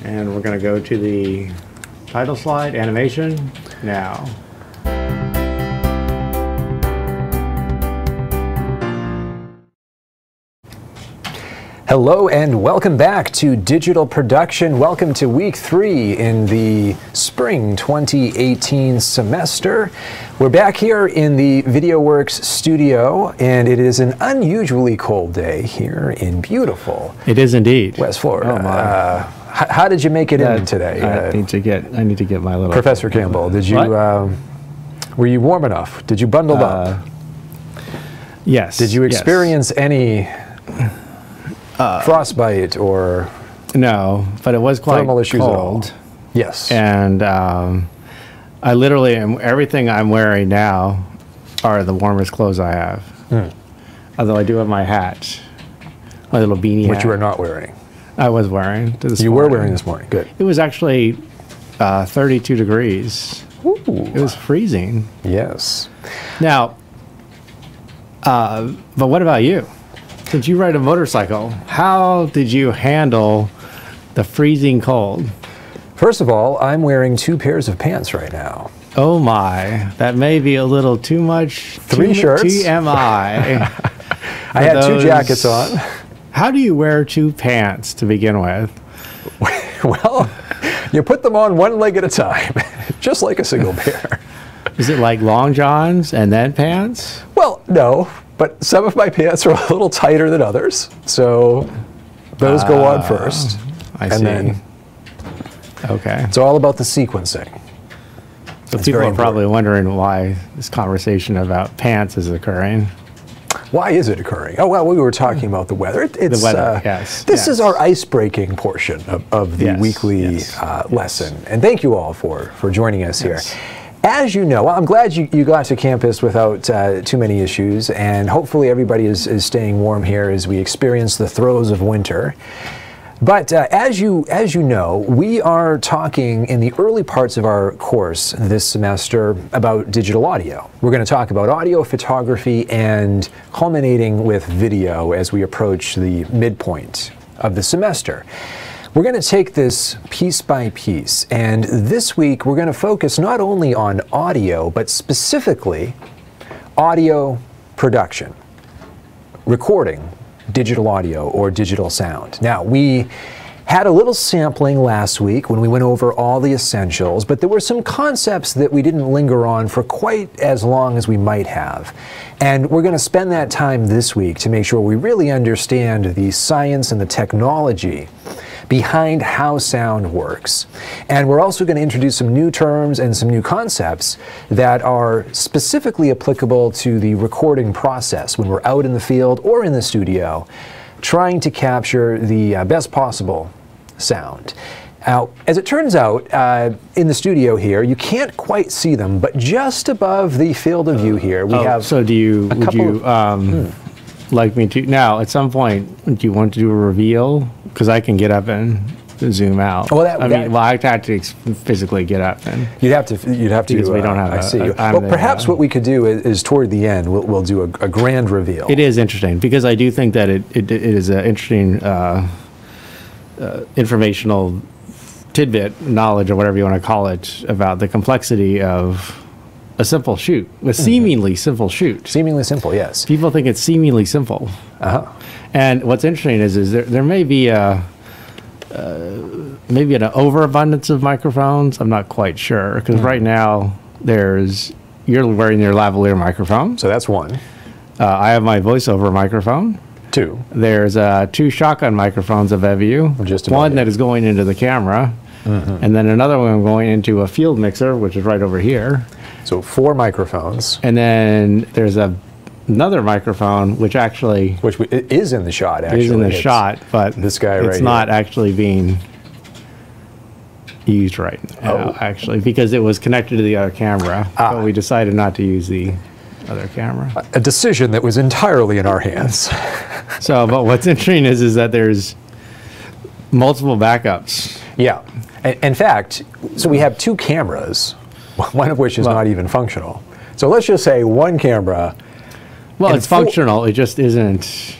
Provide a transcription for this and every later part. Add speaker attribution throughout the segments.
Speaker 1: And we're going to go to the title slide, animation, now.
Speaker 2: Hello and welcome back to Digital Production. Welcome to week 3 in the spring 2018 semester. We're back here in the VideoWorks studio, and it is an unusually cold day here in beautiful.
Speaker 1: It is indeed.
Speaker 2: West Florida.
Speaker 1: Oh my.
Speaker 2: How did you make it in today?
Speaker 1: I need to get my little
Speaker 2: Professor Campbell. Did you were you warm enough? Did you bundle up?
Speaker 1: Yes.
Speaker 2: Did you experience any frostbite or
Speaker 1: no? But it was quite
Speaker 2: thermal issues
Speaker 1: cold.
Speaker 2: at all? Yes.
Speaker 1: And I literally am. Everything I'm wearing now are the warmest clothes I have. Although I do have my hat, my little beanie hat.
Speaker 2: Which you are not wearing.
Speaker 1: I was wearing this
Speaker 2: You
Speaker 1: morning.
Speaker 2: were wearing this morning. Good.
Speaker 1: It was actually 32 degrees.
Speaker 2: Ooh.
Speaker 1: It was freezing.
Speaker 2: Yes.
Speaker 1: Now, but what about you? Since you ride a motorcycle, how did you handle the freezing cold?
Speaker 2: First of all, I'm wearing 2 pairs of pants right now.
Speaker 1: Oh my, that may be a little too much.
Speaker 2: 3 shirts.
Speaker 1: TMI.
Speaker 2: I had 2 jackets on.
Speaker 1: How do you wear 2 pants to begin with?
Speaker 2: Well, you put them on one leg at a time, just like a single pair.
Speaker 1: Is it like long johns and then pants?
Speaker 2: Well, no, but some of my pants are a little tighter than others, so those go on first.
Speaker 1: I
Speaker 2: and
Speaker 1: see.
Speaker 2: Then
Speaker 1: okay.
Speaker 2: it's all about the sequencing.
Speaker 1: So
Speaker 2: It's
Speaker 1: people
Speaker 2: very
Speaker 1: are probably wondering why this conversation about pants is occurring.
Speaker 2: Why is it occurring? Oh, well, we were talking about the weather. It's,
Speaker 1: the weather, yes.
Speaker 2: This is our ice-breaking portion of the weekly lesson. And thank you all for joining us here. As you know, I'm glad you got to campus without too many issues, and hopefully everybody is staying warm here as we experience the throes of winter. But as you know, we are talking in the early parts of our course this semester about digital audio. We're going to talk about audio photography and culminating with video as we approach the midpoint of the semester. We're going to take this piece by piece, and this week we're going to focus not only on audio, but specifically audio production, recording digital audio or digital sound. Now, we had a little sampling last week when we went over all the essentials, but there were some concepts that we didn't linger on for quite as long as we might have. And we're going to spend that time this week to make sure we really understand the science and the technology behind how sound works. And we're also going to introduce some new terms and some new concepts that are specifically applicable to the recording process when we're out in the field or in the studio trying to capture the best possible sound. Now, as it turns out, in the studio here, you can't quite see them, but just above the field of view here, we have.
Speaker 1: So would you like me to now at some point? Do you want to do a reveal? Because I can get up and zoom out.
Speaker 2: Well,
Speaker 1: I have to physically get up and.
Speaker 2: You'd have to.
Speaker 1: Because we don't have.
Speaker 2: I see. Well, perhaps what we could do is toward the end, we'll do a grand reveal.
Speaker 1: It is interesting because I do think that it is an interesting informational tidbit, knowledge, or whatever you want to call it, about the complexity of a simple shoot, a seemingly simple shoot.
Speaker 2: Seemingly simple, yes.
Speaker 1: People think it's seemingly simple. And what's interesting is there may be maybe an overabundance of microphones. I'm not quite sure because right now you're wearing your lavalier microphone.
Speaker 2: So that's one.
Speaker 1: I have my voiceover microphone.
Speaker 2: 2.
Speaker 1: There's 2 shotgun microphones of EVU. One that is going into the camera, and then another one going into a field mixer, which is right over here.
Speaker 2: So 4 microphones.
Speaker 1: And then there's another microphone, which
Speaker 2: is in the shot. Actually,
Speaker 1: is in the shot, but
Speaker 2: this guy
Speaker 1: it's not actually being used right now. Actually, because it was connected to the other camera, but we decided not to use the other camera.
Speaker 2: A decision that was entirely in our hands.
Speaker 1: So, but what's interesting is that there's multiple backups.
Speaker 2: Yeah. In fact, so we have 2 cameras, one of which is not even functional. So let's just say one camera.
Speaker 1: Well, it's functional. It just isn't.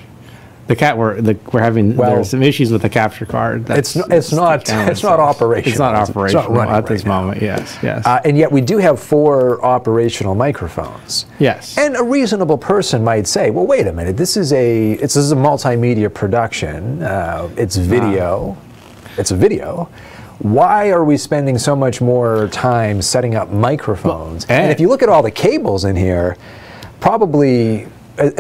Speaker 1: we're having there's some issues with the capture card.
Speaker 2: It's not operational.
Speaker 1: It's not operational at this
Speaker 2: right
Speaker 1: moment. Yes, yes.
Speaker 2: And yet we do have 4 operational microphones.
Speaker 1: Yes.
Speaker 2: And a reasonable person might say, well, wait a minute, this is a multimedia production. It's video. It's a video. Why are we spending so much more time setting up microphones?
Speaker 1: Well,
Speaker 2: and if you look at all the cables in here, probably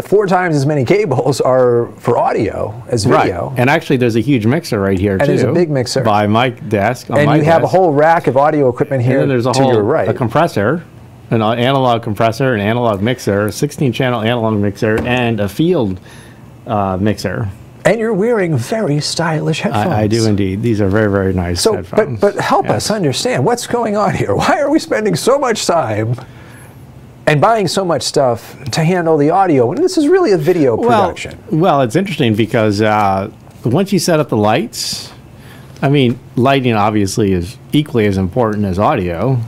Speaker 2: 4 times as many cables are for audio as video.
Speaker 1: Right. And actually, there's a huge mixer right here, too.
Speaker 2: And there's a big mixer.
Speaker 1: By my desk.
Speaker 2: And you have a whole rack of audio equipment here
Speaker 1: and then there's a
Speaker 2: to your right.
Speaker 1: A compressor, an analog compressor, an analog mixer, a 16-channel analog mixer, and a field mixer.
Speaker 2: And you're wearing very stylish headphones.
Speaker 1: I do indeed. These are very, very nice headphones.
Speaker 2: But help us understand what's going on here. Why are we spending so much time and buying so much stuff to handle the audio when this is really a video production?
Speaker 1: Well, it's interesting because once you set up the lights, I mean, lighting obviously is equally as important as audio.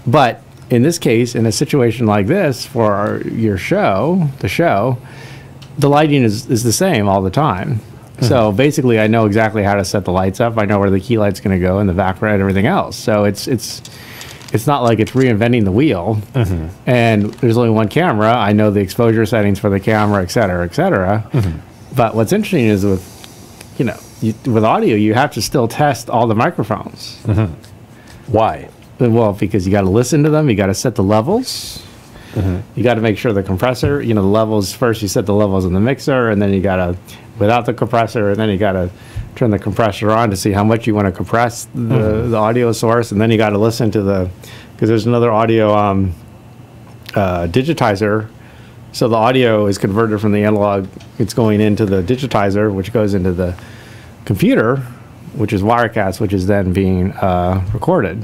Speaker 1: But in this case, in a situation like this, for your show, the lighting is the same all the time. Mm-hmm. So basically, I know exactly how to set the lights up. I know where the key light's going to go and the background and everything else. So it's not like it's reinventing the wheel. Mm-hmm. And there's only one camera. I know the exposure settings for the camera, et cetera, et cetera. Mm-hmm. But what's interesting is with audio, you have to still test all the microphones.
Speaker 2: Mm-hmm. Why?
Speaker 1: Well, because you got to listen to them. You got to set the levels. Mm-hmm. You got to make sure the compressor, the levels, first you set the levels in the mixer, and then you got to, without the compressor, and then you got to turn the compressor on to see how much you want to compress the audio source, and then you got to listen to because there's another audio digitizer, so the audio is converted from the analog, it's going into the digitizer, which goes into the computer, which is Wirecast, which is then being recorded,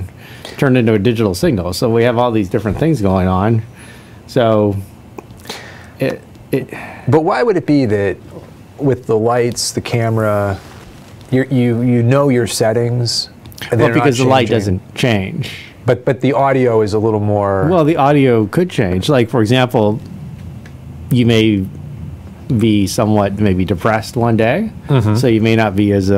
Speaker 1: turned into a digital signal. So we have all these different things going on. So,
Speaker 2: but why would it be that with the lights, the camera, you know your settings?
Speaker 1: Well, because the light doesn't change.
Speaker 2: But the audio is a little more.
Speaker 1: Well, the audio could change. Like, for example, you may be somewhat maybe depressed one day, so you may not be as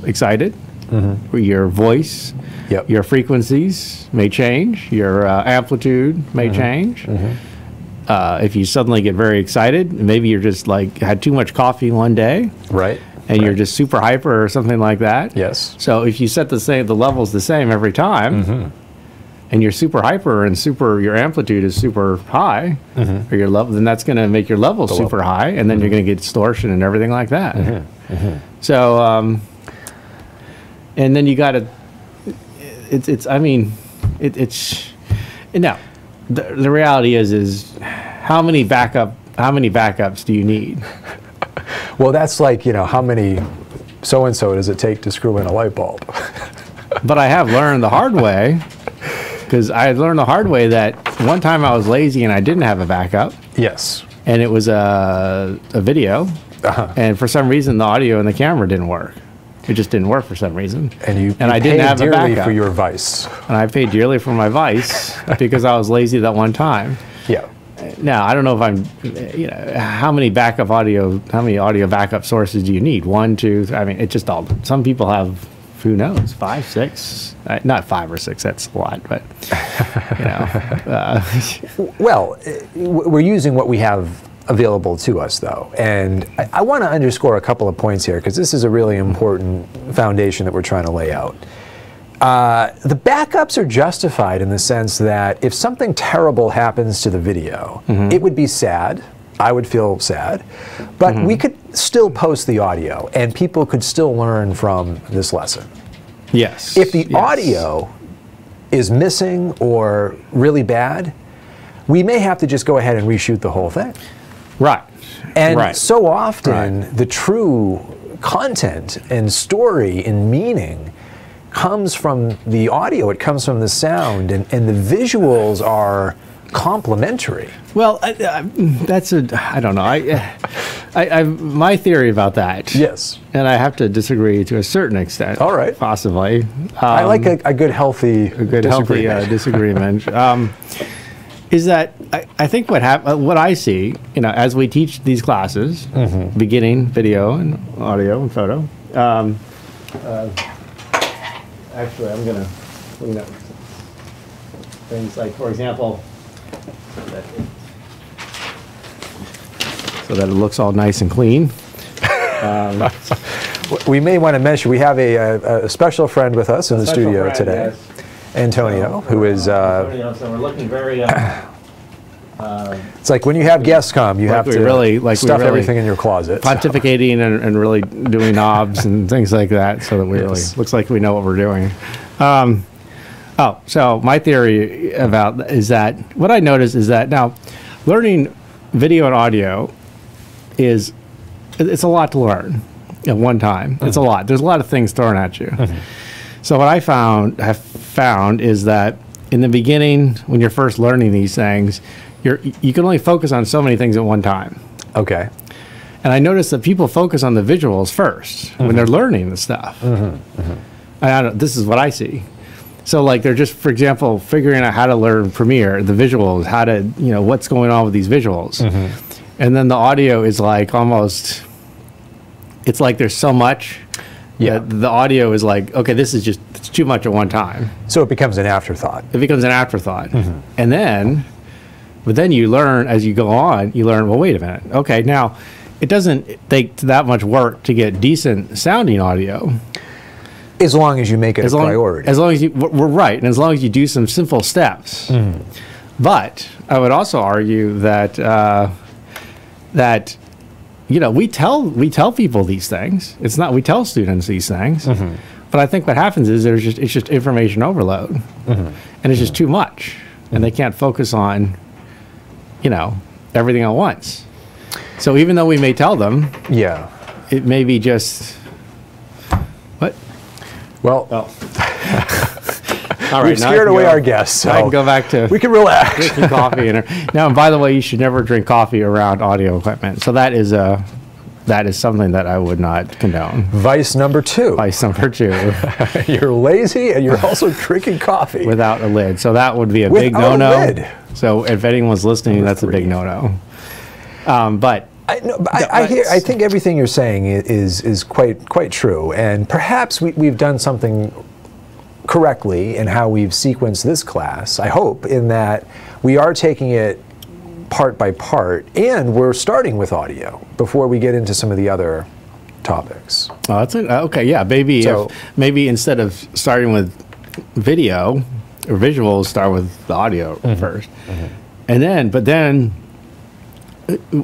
Speaker 1: excited. Mm-hmm. Your voice. Yep. Your frequencies may change. Your amplitude may change. Mm-hmm. If you suddenly get very excited, maybe you're just had too much coffee one day.
Speaker 2: Right.
Speaker 1: And you're just super hyper or something like that.
Speaker 2: Yes.
Speaker 1: So if you set the levels the same every time, and you're super hyper and your amplitude is super high, or your level, then that's going to make your levels super high, and then you're going to get distortion and everything like that. So, and then you got to. Now, the reality is how many backups do you need?
Speaker 2: Well, that's like, how many so-and-so does it take to screw in a light bulb?
Speaker 1: But I have learned the hard way, because I learned the hard way that one time I was lazy and I didn't have a backup.
Speaker 2: Yes.
Speaker 1: And it was a video, and for some reason the audio and the camera didn't work. It just didn't work for some reason.
Speaker 2: And
Speaker 1: I didn't have a backup
Speaker 2: for your Vice.
Speaker 1: And I paid dearly for my Vice because I was lazy that one time.
Speaker 2: Yeah.
Speaker 1: Now, I don't know if I'm, how many audio backup sources do you need? 1, 2, I mean, it just all, some people have, who knows, 5, 6, not 5 or 6, that's a lot, but,
Speaker 2: Well, we're using what we have available to us, though. And I want to underscore a couple of points here, because this is a really important foundation that we're trying to lay out. The backups are justified in the sense that if something terrible happens to the video, it would be sad. I would feel sad. But we could still post the audio, and people could still learn from this lesson.
Speaker 1: Yes.
Speaker 2: If the audio is missing or really bad, we may have to just go ahead and reshoot the whole thing.
Speaker 1: Right.
Speaker 2: And so often, the true content and story and meaning comes from the audio, it comes from the sound, and the visuals are complementary.
Speaker 1: Well, I don't know. My theory about that.
Speaker 2: Yes.
Speaker 1: And I have to disagree to a certain extent.
Speaker 2: All right.
Speaker 1: Possibly.
Speaker 2: I like a good, healthy disagreement.
Speaker 1: is that I think what I see, as we teach these classes, beginning video and audio and photo. Actually, I'm gonna clean up things like, for example, so that it looks all nice and clean.
Speaker 2: We may want to mention we have a special friend with us in the studio today, yes. Antonio, who is.
Speaker 1: Antonio, so we're looking very.
Speaker 2: It's like when you have guests come, you have to stuff everything in your closet.
Speaker 1: Pontificating and really doing knobs and things like that, so that we really looks like we know what we're doing. So my theory about is that what I noticed is that now learning video and audio it's a lot to learn at one time. It's a lot. There's a lot of things thrown at you. So what I have found is that in the beginning, when you're first learning these things, you can only focus on so many things at one time.
Speaker 2: Okay.
Speaker 1: And I noticed that people focus on the visuals first when they're learning the stuff. This is what I see. So like they're just, for example, figuring out how to learn Premiere, the visuals, how to, what's going on with these visuals. And then the audio is like almost, it's like there's so much. Yeah. The audio is like, okay, it's too much at one time.
Speaker 2: So it becomes an afterthought.
Speaker 1: It becomes an afterthought. But then you learn, as you go on, well, wait a minute. Okay, now, it doesn't take that much work to get decent sounding audio.
Speaker 2: As long as you make it a priority.
Speaker 1: As long as we're right, and as long as you do some simple steps. But I would also argue that, we tell people these things. We tell students these things. But I think what happens is it's just information overload. And it's just too much. And they can't focus on everything at once. So even though we may tell them, it may be just what?
Speaker 2: Well,
Speaker 1: all right,
Speaker 2: we've scared away our guests. So
Speaker 1: I can go back to
Speaker 2: we can relax.
Speaker 1: Drinking coffee now. And by the way, you should never drink coffee around audio equipment. So that is something that I would not condone.
Speaker 2: Vice number 2.
Speaker 1: Vice number 2.
Speaker 2: You're lazy and you're also drinking coffee
Speaker 1: without a lid. So that would be a big no-no. So if anyone's listening, that's a big no-no. But
Speaker 2: I think everything you're saying is quite true, and perhaps we've done something correctly in how we've sequenced this class. I hope in that we are taking it part by part, and we're starting with audio before we get into some of the other topics.
Speaker 1: Oh, that's okay. Yeah, maybe instead of starting with video or visuals, start with the audio first, and then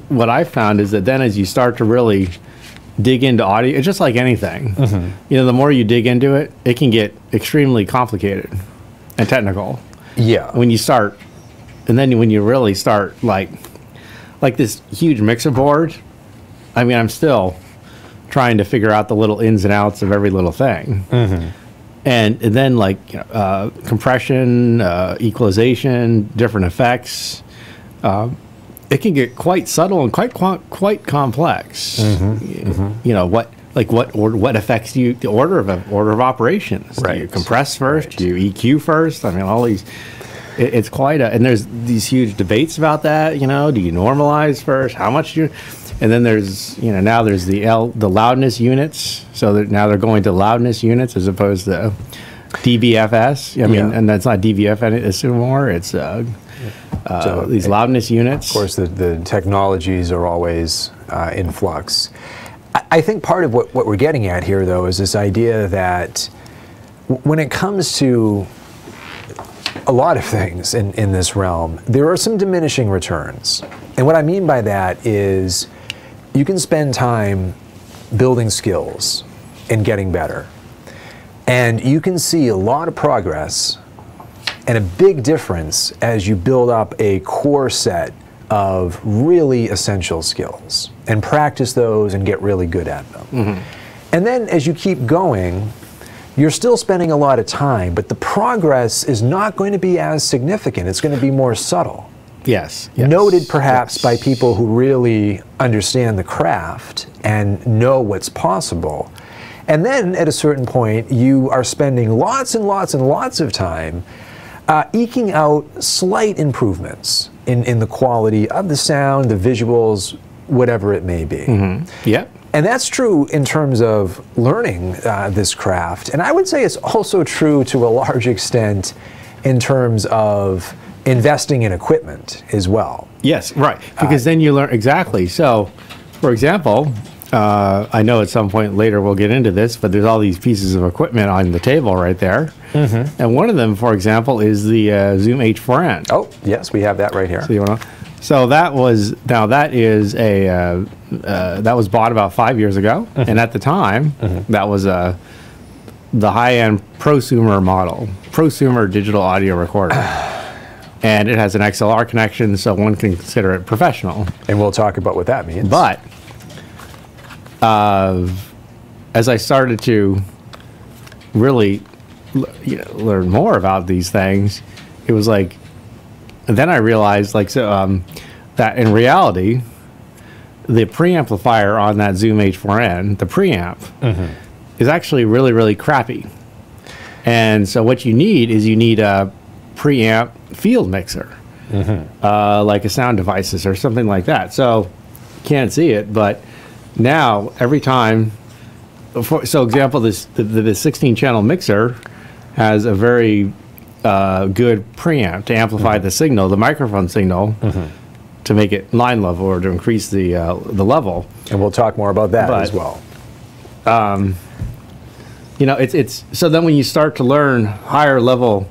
Speaker 1: what I found is that then as you start to really dig into audio, it's just like anything. The more you dig into it, it can get extremely complicated and technical.
Speaker 2: Yeah.
Speaker 1: When you start, and then when you really start like this huge mixer board, I mean, I'm still trying to figure out the little ins and outs of every little thing. And then compression, equalization, different effects. It can get quite subtle and quite complex. What affects you? The order of operations.
Speaker 2: Right.
Speaker 1: Do you compress first? Do you EQ first? I mean, all these. It's quite and there's these huge debates about that. Do you normalize first? How much do you? And then there's now there's the loudness units. So now they're going to loudness units as opposed to DBFS. I mean, and that's not DBFS anymore. It's these loudness units.
Speaker 2: Of course, the technologies are always in flux. I think part of what we're getting at here, though, is this idea that when it comes to a lot of things in this realm, there are some diminishing returns. And what I mean by that is you can spend time building skills and getting better. And you can see a lot of progress and a big difference as you build up a core set of really essential skills and practice those and get really good at them. And then as you keep going, you're still spending a lot of time, but the progress is not going to be as significant. It's going to be more subtle.
Speaker 1: Yes.
Speaker 2: Noted perhaps by people who really understand the craft and know what's possible. And then at a certain point, you are spending lots and lots and lots of time eking out slight improvements in the quality of the sound, the visuals, whatever it may be.
Speaker 1: Yep.
Speaker 2: And that's true in terms of learning this craft. And I would say it's also true to a large extent in terms of investing in equipment as well.
Speaker 1: Yes, right. Because then you learn exactly. So, for example, I know at some point later we'll get into this, but there's all these pieces of equipment on the table right there. And one of them, for example, is the Zoom H4n.
Speaker 2: Oh, yes, we have that right here.
Speaker 1: So, so that was, now that is a, that was bought about 5 years ago. And at the time, that was the high-end prosumer model, prosumer digital audio recorder. And it has an XLR connection, so one can consider it professional.
Speaker 2: And we'll talk about what that means.
Speaker 1: But as I started to really learn more about these things, it was like, and then I realized that in reality, the preamplifier on that Zoom H4n, the preamp, is actually really, really crappy. And so what you need is a preamp field mixer, like a Sound Devices or something like that. So you can't see it, but now every time, so example, the 16-channel mixer has a very good preamp to amplify the signal, the microphone signal, to make it line level or to increase the level.
Speaker 2: And we'll talk more about that as well.
Speaker 1: It's so then when you start to learn higher level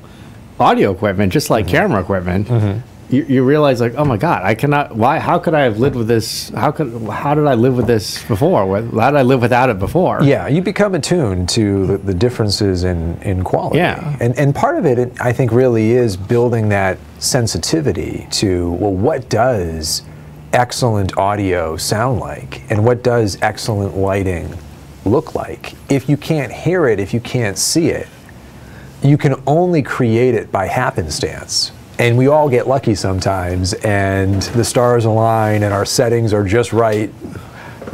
Speaker 1: audio equipment, just like camera equipment, you realize like, oh my God, I cannot. Why? How could I have lived with this? How did I live with this before? How did I live without it before?
Speaker 2: Yeah, you become attuned to the differences in quality.
Speaker 1: Yeah,
Speaker 2: and part of it, I think, really is building that sensitivity to, well, what does excellent audio sound like, and what does excellent lighting look like? If you can't hear it, if you can't see it, you can only create it by happenstance. And we all get lucky sometimes, and the stars align, and our settings are just right.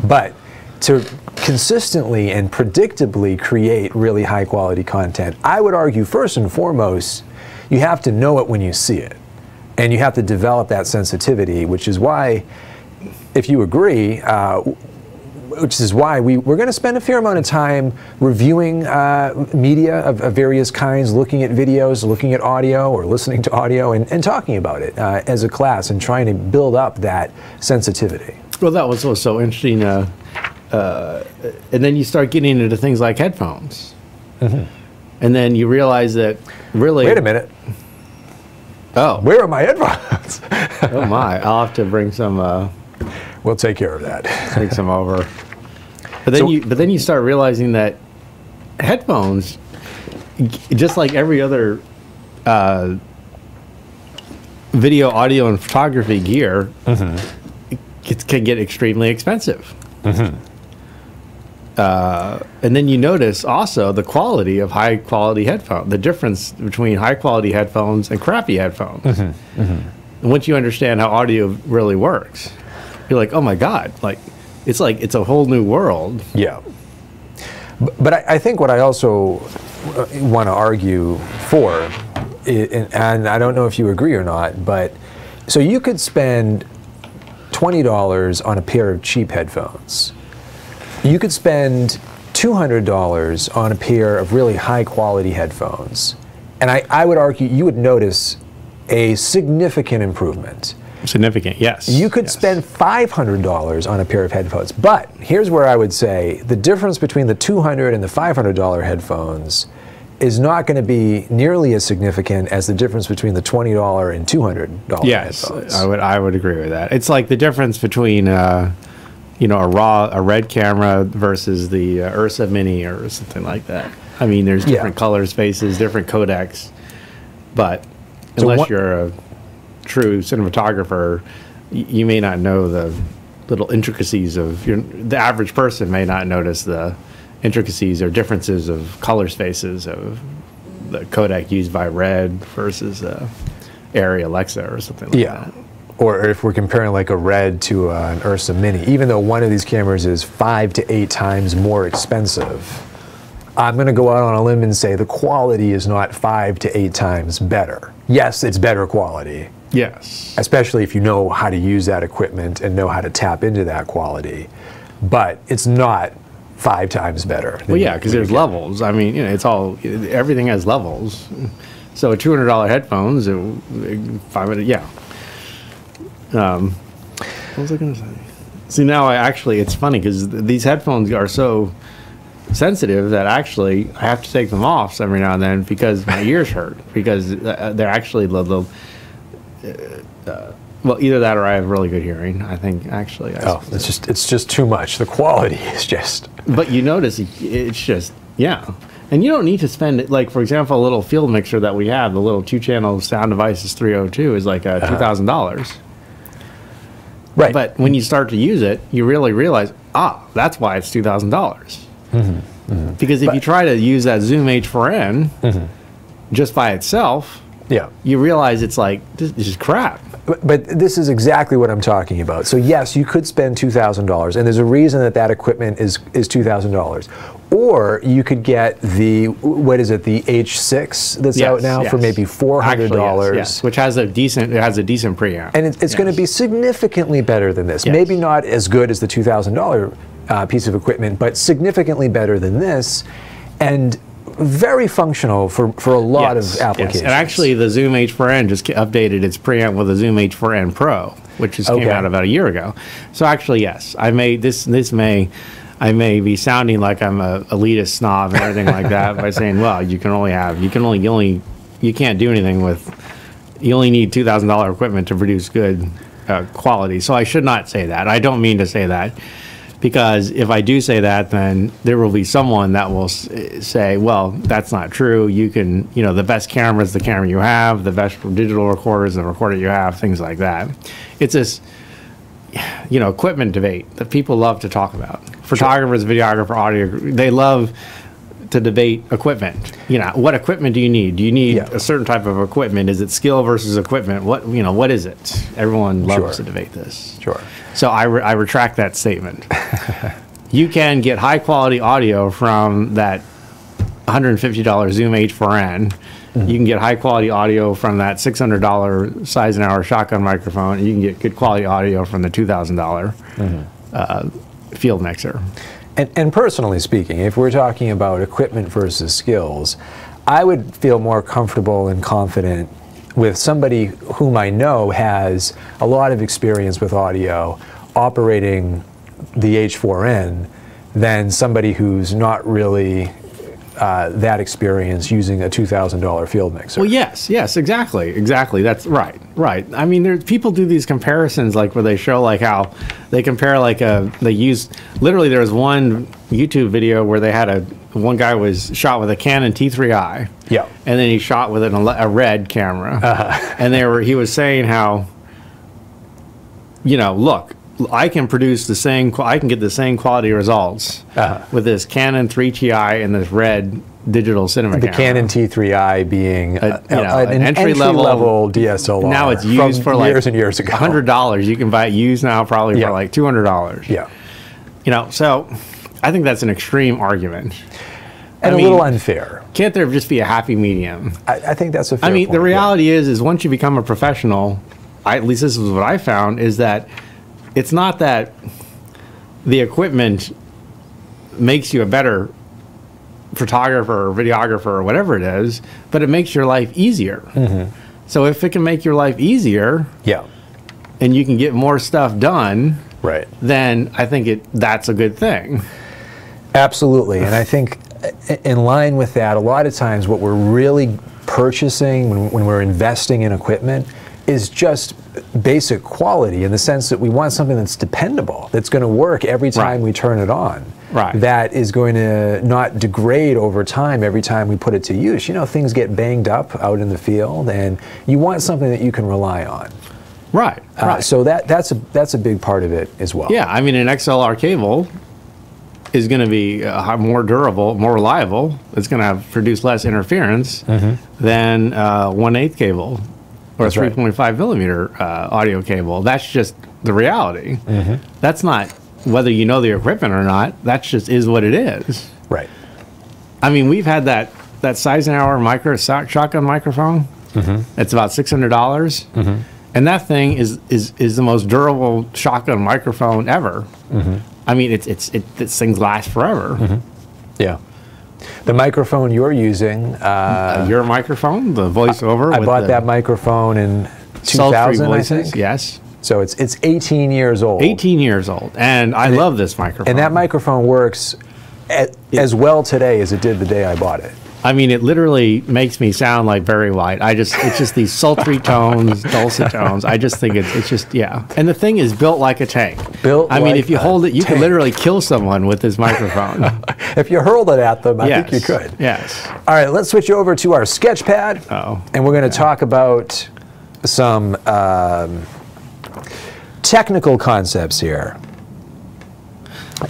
Speaker 2: But to consistently and predictably create really high quality content, I would argue first and foremost, you have to know it when you see it. And you have to develop that sensitivity, which is why, if you agree, which is why we're going to spend a fair amount of time reviewing media of various kinds, looking at videos, looking at audio, or listening to audio, and talking about it as a class and trying to build up that sensitivity.
Speaker 1: Well, that was also interesting. And then you start getting into things like headphones. And then you realize that really...
Speaker 2: Wait a minute.
Speaker 1: Oh.
Speaker 2: Where are my headphones?
Speaker 1: Oh my, I'll have to bring some...
Speaker 2: we'll take care of that.
Speaker 1: Take some over. But then you start realizing that headphones, just like every other video, audio, and photography gear, it can get extremely expensive. And then you notice also the quality of high quality headphones, the difference between high quality headphones and crappy headphones. And once you understand how audio really works, you're like, oh my God, it's a whole new world.
Speaker 2: Yeah. But I think what I also want to argue for, and I don't know if you agree or not, but so you could spend $20 on a pair of cheap headphones. You could spend $200 on a pair of really high quality headphones. And I would argue you would notice a significant improvement.
Speaker 1: Significant, yes.
Speaker 2: You could spend $500 on a pair of headphones. But here's where I would say the difference between the $200 and the $500 headphones is not going to be nearly as significant as the difference between the $20 and $200 headphones.
Speaker 1: Yes, I would agree with that. It's like the difference between a Red camera versus the Ursa Mini or something like that. I mean, there's different color spaces, different codecs, but unless you're a true cinematographer, you may not know the little intricacies of the average person may not notice the intricacies or differences of color spaces of the codec used by Red versus Arri Alexa or something like that.
Speaker 2: Or if we're comparing like a Red to an Ursa Mini, even though one of these cameras is 5 to 8 times more expensive, I'm going to go out on a limb and say the quality is not 5 to 8 times better. Yes, it's better quality.
Speaker 1: Yes.
Speaker 2: Especially if you know how to use that equipment and know how to tap into that quality. But it's not 5 times better.
Speaker 1: Well, yeah, because there's levels. I mean, you know, it's all, everything has levels. So a $200 headphones, 500, yeah. What was I going to say? See, now it's funny because these headphones are so sensitive that actually I have to take them off every now and then because my ears hurt, because they're actually well, either that or I have really good hearing. I think actually.
Speaker 2: It's just too much. The quality is just.
Speaker 1: But you notice it's just, yeah. And you don't need to spend, like, for example, a little field mixer that we have, the little 2-channel Sound Devices 302 is like $2,000.
Speaker 2: Right.
Speaker 1: But when you start to use it, you really realize, that's why it's $2,000. Because if you try to use that Zoom H4n just by itself, you realize it's like, this is crap.
Speaker 2: But this is exactly what I'm talking about. So yes, you could spend $2,000, and there's a reason that equipment is $2,000. Or you could get the, what is it, the H6 that's out now for maybe $400.
Speaker 1: Actually, yes, which has a decent preamp.
Speaker 2: And it's going to be significantly better than this. Maybe not as good as the $2,000 piece of equipment, but significantly better than this. And very functional for a lot of applications.
Speaker 1: Yes. And actually, the Zoom H4n just updated its preamp with the Zoom H4n Pro, which just came out about a year ago. So actually, yes, I may be sounding like I'm a elitist snob and everything like that by saying, well, you only need $2,000 equipment to produce good quality. So I should not say that. I don't mean to say that. Because if I do say that, then there will be someone that will say, well, that's not true. You can, the best camera is the camera you have, the best digital recorder is the recorder you have, things like that. It's this, equipment debate that people love to talk about. Photographers, videographer, audio, they love to debate equipment. What equipment do you need? Do you need a certain type of equipment? Is it skill versus equipment? What is it? Everyone loves to debate this.
Speaker 2: Sure.
Speaker 1: So I retract that statement. You can get high quality audio from that $150 Zoom H4n. You can get high quality audio from that $600 Sizenauer shotgun microphone. You can get good quality audio from the $2,000 field mixer.
Speaker 2: And personally speaking, if we're talking about equipment versus skills, I would feel more comfortable and confident with somebody whom I know has a lot of experience with audio operating the H4n than somebody who's not really that experienced using a $2,000 field mixer.
Speaker 1: Well, yes, exactly. That's right. I mean, people do these comparisons, like where they show like how they compare they use, literally there was one YouTube video where they had one guy was shot with a Canon T3i.
Speaker 2: Yeah. And
Speaker 1: then he shot with a red camera. And he was saying how, look, I can produce I can get the same quality results with this Canon 3TI and this red digital cinema camera.
Speaker 2: The Canon T3i being an
Speaker 1: entry-level
Speaker 2: DSLR.
Speaker 1: Now it's used for
Speaker 2: years and years ago.
Speaker 1: $100. You can buy it used now probably for like $200.
Speaker 2: Yeah.
Speaker 1: So I think that's an extreme argument.
Speaker 2: And a little unfair.
Speaker 1: Can't there just be a happy medium?
Speaker 2: I think that's a fair point.
Speaker 1: The reality is once you become a professional, at least this is what I found, is that it's not that the equipment makes you a better photographer or videographer or whatever it is, but it makes your life easier. So if it can make your life easier, and you can get more stuff done, then I think that's a good thing.
Speaker 2: Absolutely. And I think in line with that, a lot of times what we're really purchasing when we're investing in equipment is just basic quality, in the sense that we want something that's dependable, that's going to work every time we turn it on. That is going to not degrade over time every time we put it to use. Things get banged up out in the field, and you want something that you can rely on. So that's a big part of it as well.
Speaker 1: Yeah, I mean, an XLR cable is going to be more durable, more reliable. It's going to produce less interference than 1/8 cable or a 3.5 millimeter audio cable. That's just the reality. That's not whether you know the equipment or not. That just is what it is. I mean, we've had that Seisenhower shotgun microphone. It's about $600, and that thing is the most durable shotgun microphone ever. I mean, this thing lasts forever.
Speaker 2: Yeah. The microphone you're using,
Speaker 1: your microphone, the voiceover.
Speaker 2: I bought that microphone in 2000, I think.
Speaker 1: Yes.
Speaker 2: So it's 18 years old.
Speaker 1: 18 years old, and I love this microphone.
Speaker 2: And that microphone works as well today as it did the day I bought it.
Speaker 1: I mean, it literally makes me sound like Barry White. It's just these sultry tones, dulcet tones. I just think it's just, yeah. And the thing is built like a tank.
Speaker 2: I
Speaker 1: mean, if you hold it, you could literally kill someone with this microphone.
Speaker 2: If you hurled it at them, I think you could.
Speaker 1: Yes.
Speaker 2: All right, let's switch over to our Sketchpad. And we're going to talk about some technical concepts here.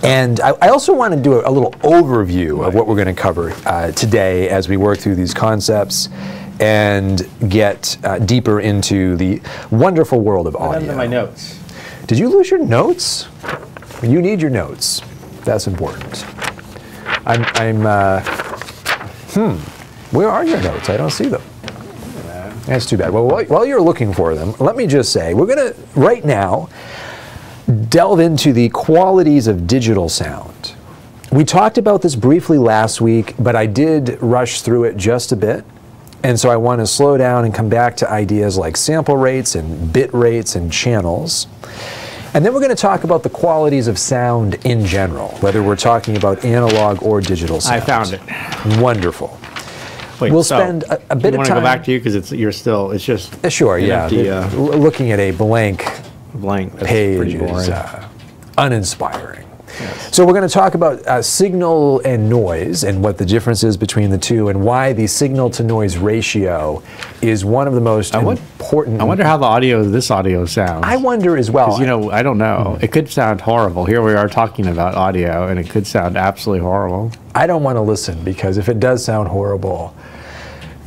Speaker 2: And I also want to do a little overview of what we're going to cover today as we work through these concepts and get deeper into the wonderful world of audio.
Speaker 1: What happened to my notes?
Speaker 2: Did you lose your notes? You need your notes. That's important. Where are your notes? I don't see them. That's too bad. Well, while you're looking for them, let me just say, we're going to, right now, delve into the qualities of digital sound. We talked about this briefly last week, but I did rush through it just a bit. And so I want to slow down and come back to ideas like sample rates and bit rates and channels. And then we're going to talk about the qualities of sound in general, whether we're talking about analog or digital sound.
Speaker 1: I found it.
Speaker 2: Wonderful.
Speaker 1: Wait,
Speaker 2: we'll spend a bit of time.
Speaker 1: You want to go back to you because it's just
Speaker 2: sure, yeah.
Speaker 1: Empty,
Speaker 2: looking at a blank page is uninspiring.
Speaker 1: Yes.
Speaker 2: So we're going to talk about signal and noise and what the difference is between the two and why the signal to noise ratio is one of the most important.
Speaker 1: I wonder how this audio sounds.
Speaker 2: I wonder as well.
Speaker 1: Because, I don't know. It could sound horrible. Here we are talking about audio, and it could sound absolutely horrible.
Speaker 2: I don't want to listen because if it does sound horrible,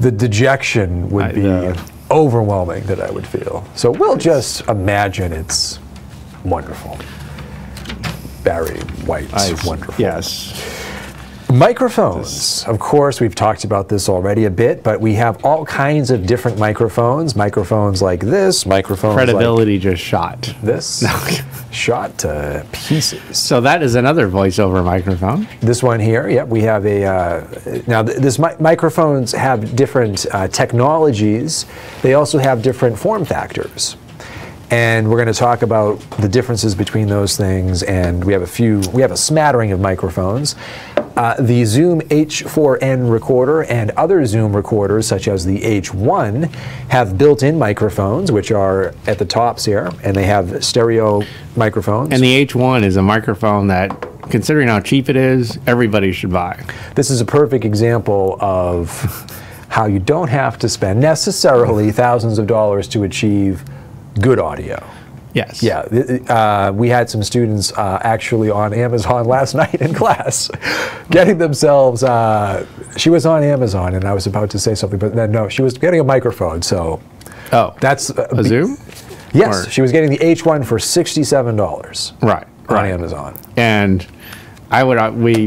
Speaker 2: the dejection would be overwhelming that I would feel. So we'll just imagine it's wonderful. Barry White's wonderful.
Speaker 1: Yes.
Speaker 2: Microphones. Of course, we've talked about this already a bit, but we have all kinds of different microphones. Microphones like this, microphones
Speaker 1: Credibility just shot.
Speaker 2: This. Shot to pieces.
Speaker 1: So that is another voiceover microphone.
Speaker 2: This one here, yep, we have microphones have different technologies. They also have different form factors. And we're going to talk about the differences between those things, and we have a smattering of microphones. The Zoom H4n recorder and other Zoom recorders, such as the H1, have built-in microphones, which are at the tops here, and they have stereo microphones.
Speaker 1: And the H1 is a microphone that, considering how cheap it is, everybody should buy.
Speaker 2: This is a perfect example of how you don't have to spend necessarily thousands of dollars to achieve good audio.
Speaker 1: Yes.
Speaker 2: Yeah, we had some students actually on Amazon last night in class getting themselves, she was on Amazon and I was about to say something, but then no, she was getting a microphone, so.
Speaker 1: Oh,
Speaker 2: that's
Speaker 1: a Zoom?
Speaker 2: Yes, she was getting the H1 for $67.
Speaker 1: Right.
Speaker 2: On Amazon.
Speaker 1: And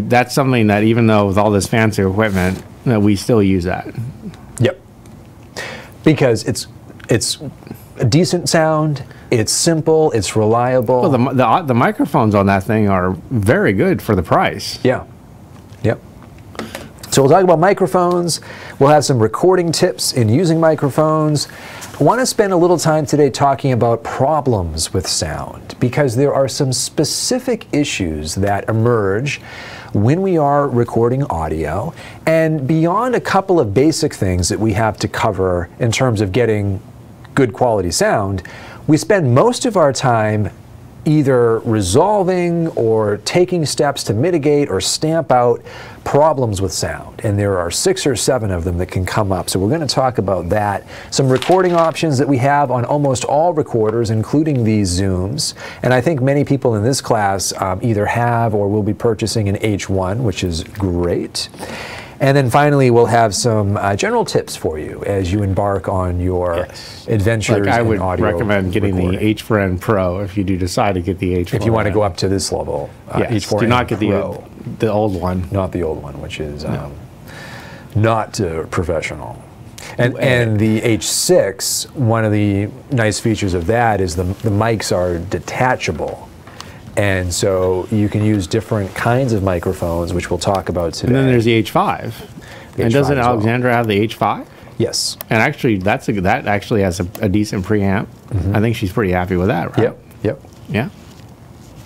Speaker 1: that's something that even though with all this fancy equipment, that we still use that.
Speaker 2: Yep. Because it's a decent sound, it's simple, it's reliable.
Speaker 1: Well, the microphones on that thing are very good for the price.
Speaker 2: Yeah. Yep. So we'll talk about microphones. We'll have some recording tips in using microphones. I want to spend a little time today talking about problems with sound because there are some specific issues that emerge when we are recording audio, and beyond a couple of basic things that we have to cover in terms of getting good quality sound, we spend most of our time either resolving or taking steps to mitigate or stamp out problems with sound. And there are 6 or 7 of them that can come up. So we're going to talk about that. Some recording options that we have on almost all recorders, including these Zooms. And I think many people in this class either have or will be purchasing an H1, which is great. And then finally, we'll have some general tips for you as you embark on your adventures in audio.
Speaker 1: I would recommend getting the H4n Pro if you do decide to get the H4n.
Speaker 2: If you want to go up to this level,
Speaker 1: H4n. Do not get the old one.
Speaker 2: Not the old one, which is not professional. And the H6, one of the nice features of that is the mics are detachable. And so you can use different kinds of microphones, which we'll talk about today.
Speaker 1: And then there's the H5. And doesn't Alexandra have the H5?
Speaker 2: Yes.
Speaker 1: And actually, that actually has a decent preamp. I think she's pretty happy with that, right?
Speaker 2: Yep.
Speaker 1: Yeah.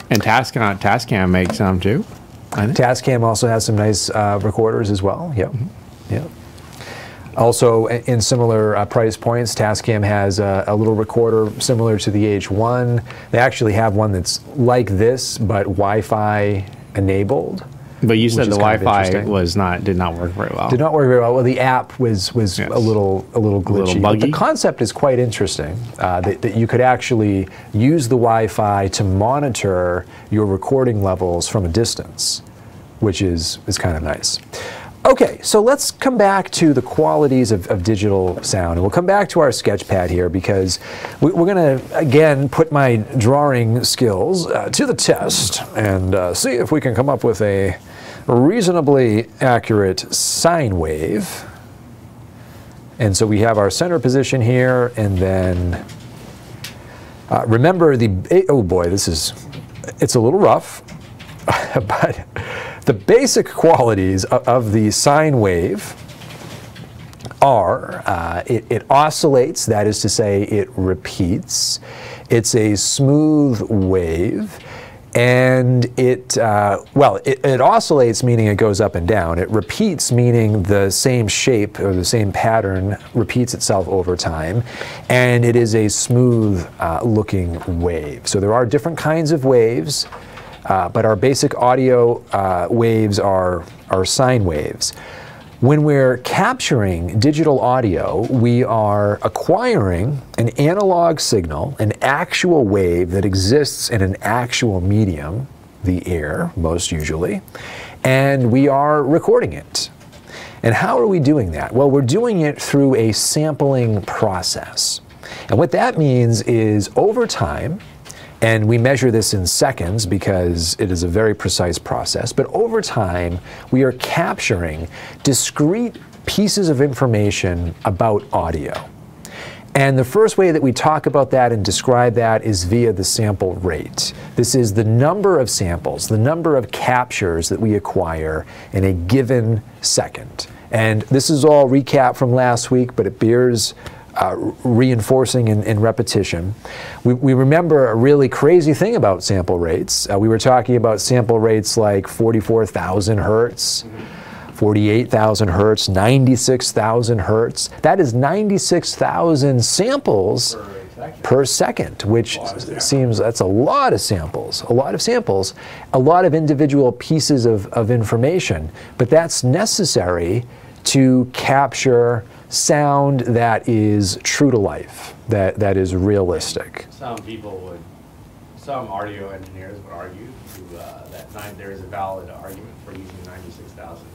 Speaker 1: And Tascam makes some too, I think.
Speaker 2: Tascam also has some nice recorders as well. Yep. Yep. Also, in similar price points, Tascam has a little recorder similar to the H1. They actually have one that's like this, but Wi-Fi enabled.
Speaker 1: But you said the Wi-Fi did not work very well.
Speaker 2: Did not work very well. Well, the app was yes. a little glitchy.
Speaker 1: A little buggy.
Speaker 2: But the concept is quite interesting. That you could actually use the Wi-Fi to monitor your recording levels from a distance, which is kind of nice. Okay, so let's come back to the qualities of digital sound. And we'll come back to our sketch pad here because we're going to, again, put my drawing skills to the test and see if we can come up with a reasonably accurate sine wave. And so we have our center position here, and then remember oh boy, it's a little rough, but the basic qualities of the sine wave are it oscillates, that is to say it repeats, it's a smooth wave, and it oscillates, meaning it goes up and down. It repeats, meaning the same shape or the same pattern repeats itself over time, and it is a smooth looking wave. So there are different kinds of waves. But our basic audio waves are sine waves. When we're capturing digital audio, we are acquiring an analog signal, an actual wave that exists in an actual medium, the air, most usually, and we are recording it. And how are we doing that? Well, we're doing it through a sampling process. And what that means is over time, and we measure this in seconds because it is a very precise process, but over time, we are capturing discrete pieces of information about audio. And the first way that we talk about that and describe that is via the sample rate. This is the number of samples, the number of captures that we acquire in a given second. And this is all recap from last week, but it bears reinforcing and repetition. We remember a really crazy thing about sample rates. We were talking about sample rates like 44,000 hertz, 48,000 hertz, 96,000 hertz. That is 96,000 samples per second, which seems that's a lot of samples, a lot of individual pieces of information, but that's necessary to capture sound that is true to life, that is realistic.
Speaker 1: Some audio engineers would argue that there is a valid argument for using 96,000.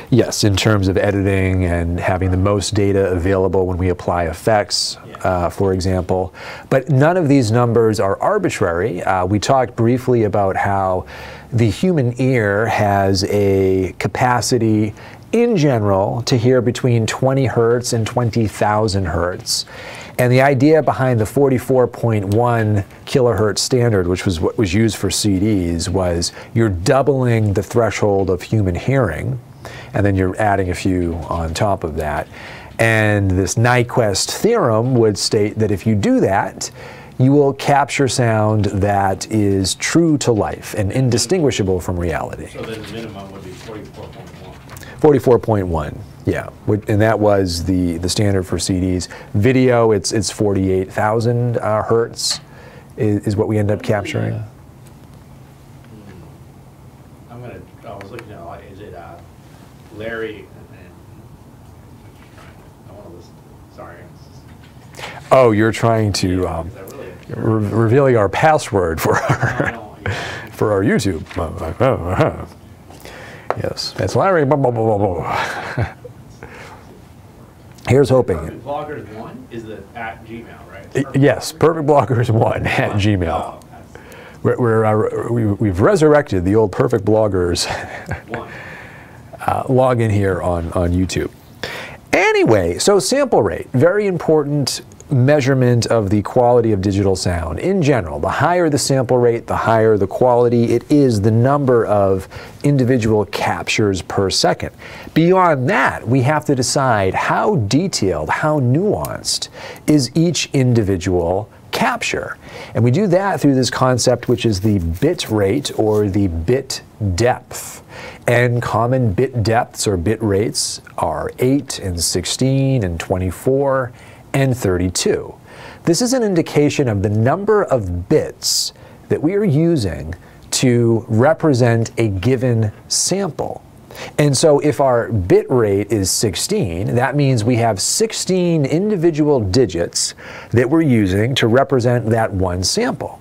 Speaker 2: Yes, in terms of editing and having the most data available when we apply effects, for example. But none of these numbers are arbitrary. We talked briefly about how the human ear has a capacity in general to hear between 20 hertz and 20,000 hertz. And the idea behind the 44.1 kilohertz standard, which was what was used for CDs, was you're doubling the threshold of human hearing, and then you're adding a few on top of that. And this Nyquist theorem would state that if you do that, you will capture sound that is true to life and indistinguishable from reality.
Speaker 1: So then the minimum would be 44.1.
Speaker 2: 44.1, yeah, and that was the standard for CDs. Video, it's 48,000 hertz is what we end up capturing.
Speaker 1: I was looking at, is it Larry? I want to listen. Sorry.
Speaker 2: Oh, you're trying to revealing our password for our YouTube. Yes, that's Larry. Here's hoping.
Speaker 1: Perfect Bloggers 1 is at Gmail, right?
Speaker 2: Yes, Perfect Bloggers 1 at Gmail. We've resurrected the old Perfect Bloggers log in here on YouTube. Anyway, so sample rate, very important measurement of the quality of digital sound. In general, the higher the sample rate, the higher the quality. It is the number of individual captures per second. Beyond that, we have to decide how detailed, how nuanced is each individual capture. And we do that through this concept, which is the bit rate or the bit depth. And common bit depths or bit rates are 8 and 16 and 24 and 32. This is an indication of the number of bits that we are using to represent a given sample. And so if our bit rate is 16, that means we have 16 individual digits that we're using to represent that one sample.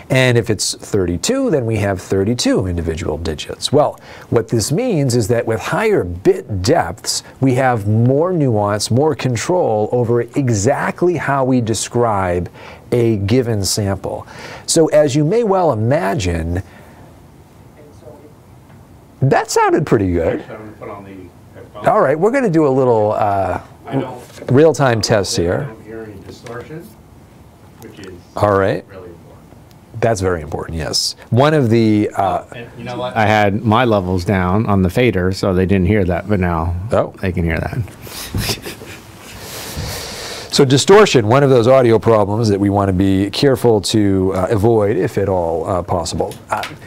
Speaker 2: And if it's 32, then we have 32 individual digits. Well, what this means is that with higher bit depths, we have more nuance, more control over exactly how we describe a given sample. So as you may well imagine, that sounded pretty good. All right, we're going to do a little real-time test here.
Speaker 1: I don't hear any distortion, which is
Speaker 2: all right.
Speaker 1: really important.
Speaker 2: That's very important, yes. One of the...
Speaker 1: and you know what? I had my levels down on the fader, so they didn't hear that, but now they can hear that.
Speaker 2: So distortion, one of those audio problems that we want to be careful to avoid, if at all possible.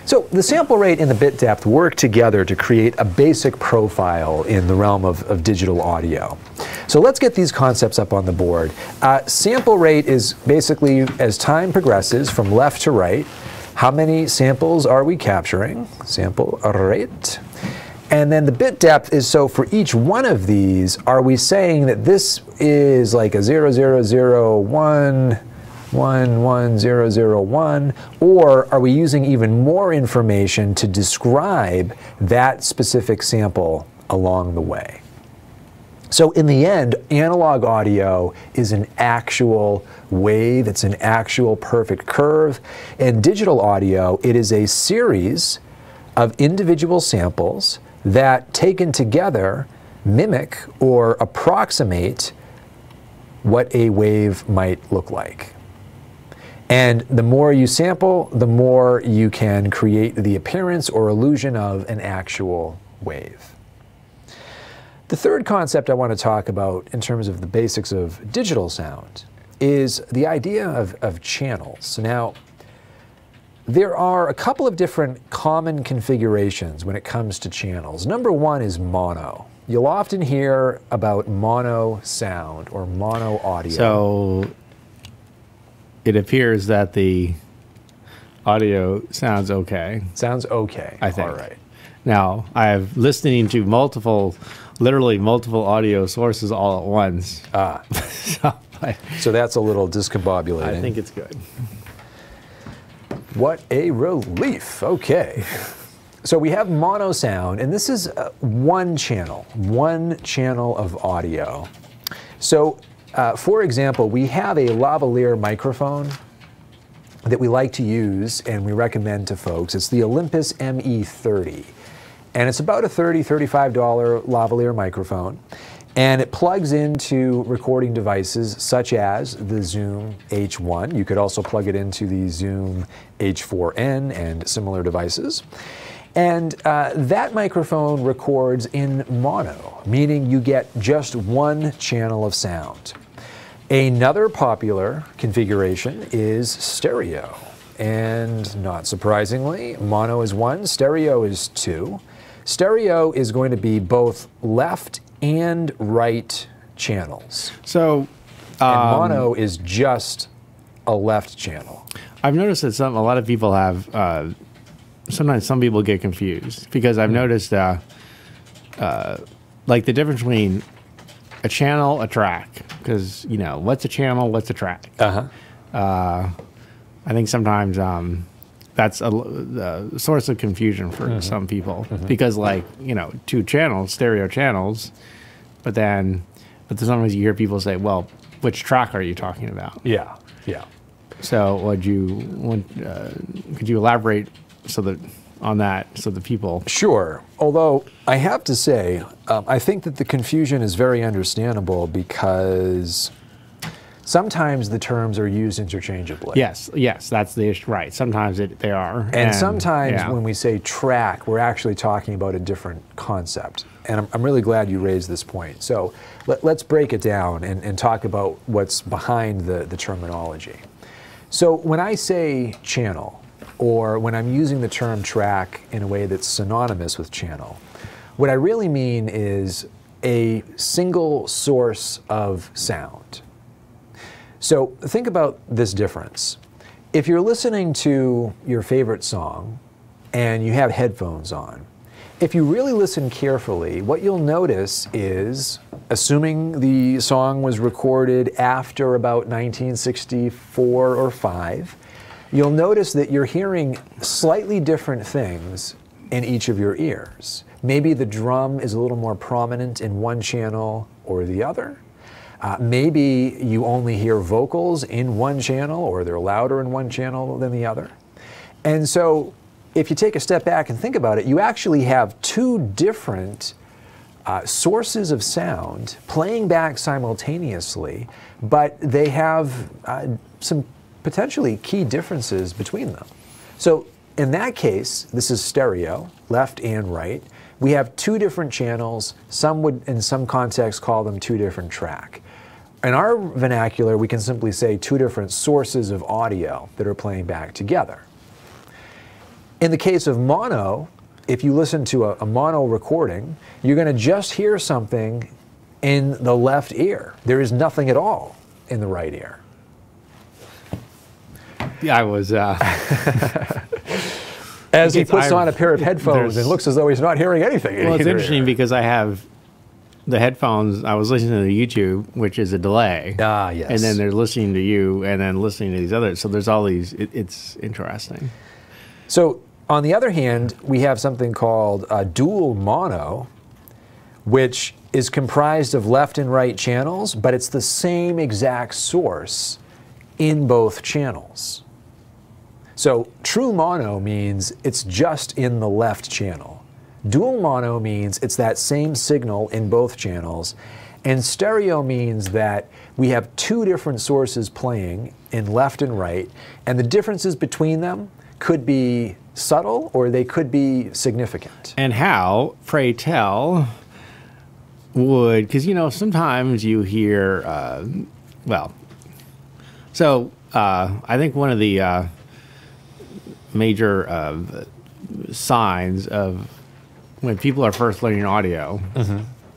Speaker 2: So the sample rate and the bit depth work together to create a basic profile in the realm of digital audio. So let's get these concepts up on the board. Sample rate is basically, as time progresses from left to right, how many samples are we capturing? Sample rate. And then the bit depth is, so for each one of these, are we saying that this is like a 0001, 11001, or are we using even more information to describe that specific sample along the way? So in the end, analog audio is an actual wave, it's an actual perfect curve, and digital audio, it is a series of individual samples that, taken together, mimic or approximate what a wave might look like. And the more you sample, the more you can create the appearance or illusion of an actual wave. The third concept I want to talk about in terms of the basics of digital sound is the idea of channels. Now, there are a couple of different common configurations when it comes to channels. Number one is mono. You'll often hear about mono sound or mono audio.
Speaker 1: So it appears that the audio sounds okay.
Speaker 2: Sounds okay.
Speaker 1: I think.
Speaker 2: All right.
Speaker 1: Now, I have listening to literally multiple audio sources all at once.
Speaker 2: So that's a little discombobulating.
Speaker 1: I think it's good.
Speaker 2: What a relief. Okay. So we have mono sound, and this is one channel of audio. So, for example, we have a lavalier microphone that we like to use and we recommend to folks. It's the Olympus ME30. And it's about a $30, $35 lavalier microphone. And it plugs into recording devices such as the Zoom H1. You could also plug it into the Zoom H4n and similar devices. And that microphone records in mono, meaning you get just one channel of sound. Another popular configuration is stereo. And not surprisingly, mono is 1, stereo is 2. Stereo is going to be both left and right channels.
Speaker 1: So,
Speaker 2: and mono is just a left channel.
Speaker 1: I've noticed that a lot of people have, sometimes some people get confused because I've noticed like the difference between a channel, a track, because, you know, what's a channel, what's a track? I think sometimes that's a source of confusion for some people because, like, you know, two channels, stereo channels, but sometimes you hear people say, well, which track are you talking about?
Speaker 2: Yeah.
Speaker 1: So could you elaborate so that on that so the people...
Speaker 2: Sure. Although I have to say, I think that the confusion is very understandable because sometimes the terms are used interchangeably.
Speaker 1: Yes, that's the issue, right. Sometimes they are.
Speaker 2: And sometimes when we say track, we're actually talking about a different concept. And I'm really glad you raised this point. So let's break it down and talk about what's behind the terminology. So when I say channel, or when I'm using the term track in a way that's synonymous with channel, what I really mean is a single source of sound. So think about this difference. If you're listening to your favorite song and you have headphones on, if you really listen carefully, what you'll notice is, assuming the song was recorded after about 1964 or 5, you'll notice that you're hearing slightly different things in each of your ears. Maybe the drum is a little more prominent in one channel or the other. Maybe you only hear vocals in one channel, or they're louder in one channel than the other. And so if you take a step back and think about it, you actually have two different sources of sound playing back simultaneously, but they have some potentially key differences between them. So in that case, this is stereo, left and right. We have two different channels. Some would, in some contexts, call them two different track. In our vernacular, we can simply say two different sources of audio that are playing back together. In the case of mono, if you listen to a mono recording, you're going to just hear something in the left ear. There is nothing at all in the right ear.
Speaker 1: Yeah, I was...
Speaker 2: As he puts on a pair of headphones and looks as though he's not hearing anything.
Speaker 1: Well, it's interesting because I have the headphones, I was listening to YouTube, which is a delay.
Speaker 2: Ah, yes.
Speaker 1: And then they're listening to you and then listening to these others. So there's all these, it's interesting.
Speaker 2: So on the other hand, we have something called dual mono, which is comprised of left and right channels, but it's the same exact source in both channels. So true mono means it's just in the left channel. Dual mono means it's that same signal in both channels. And stereo means that we have two different sources playing in left and right, and the differences between them could be subtle or they could be significant.
Speaker 1: And how, pray tell, would, because you know, sometimes you hear, I think one of the major signs of when people are first learning audio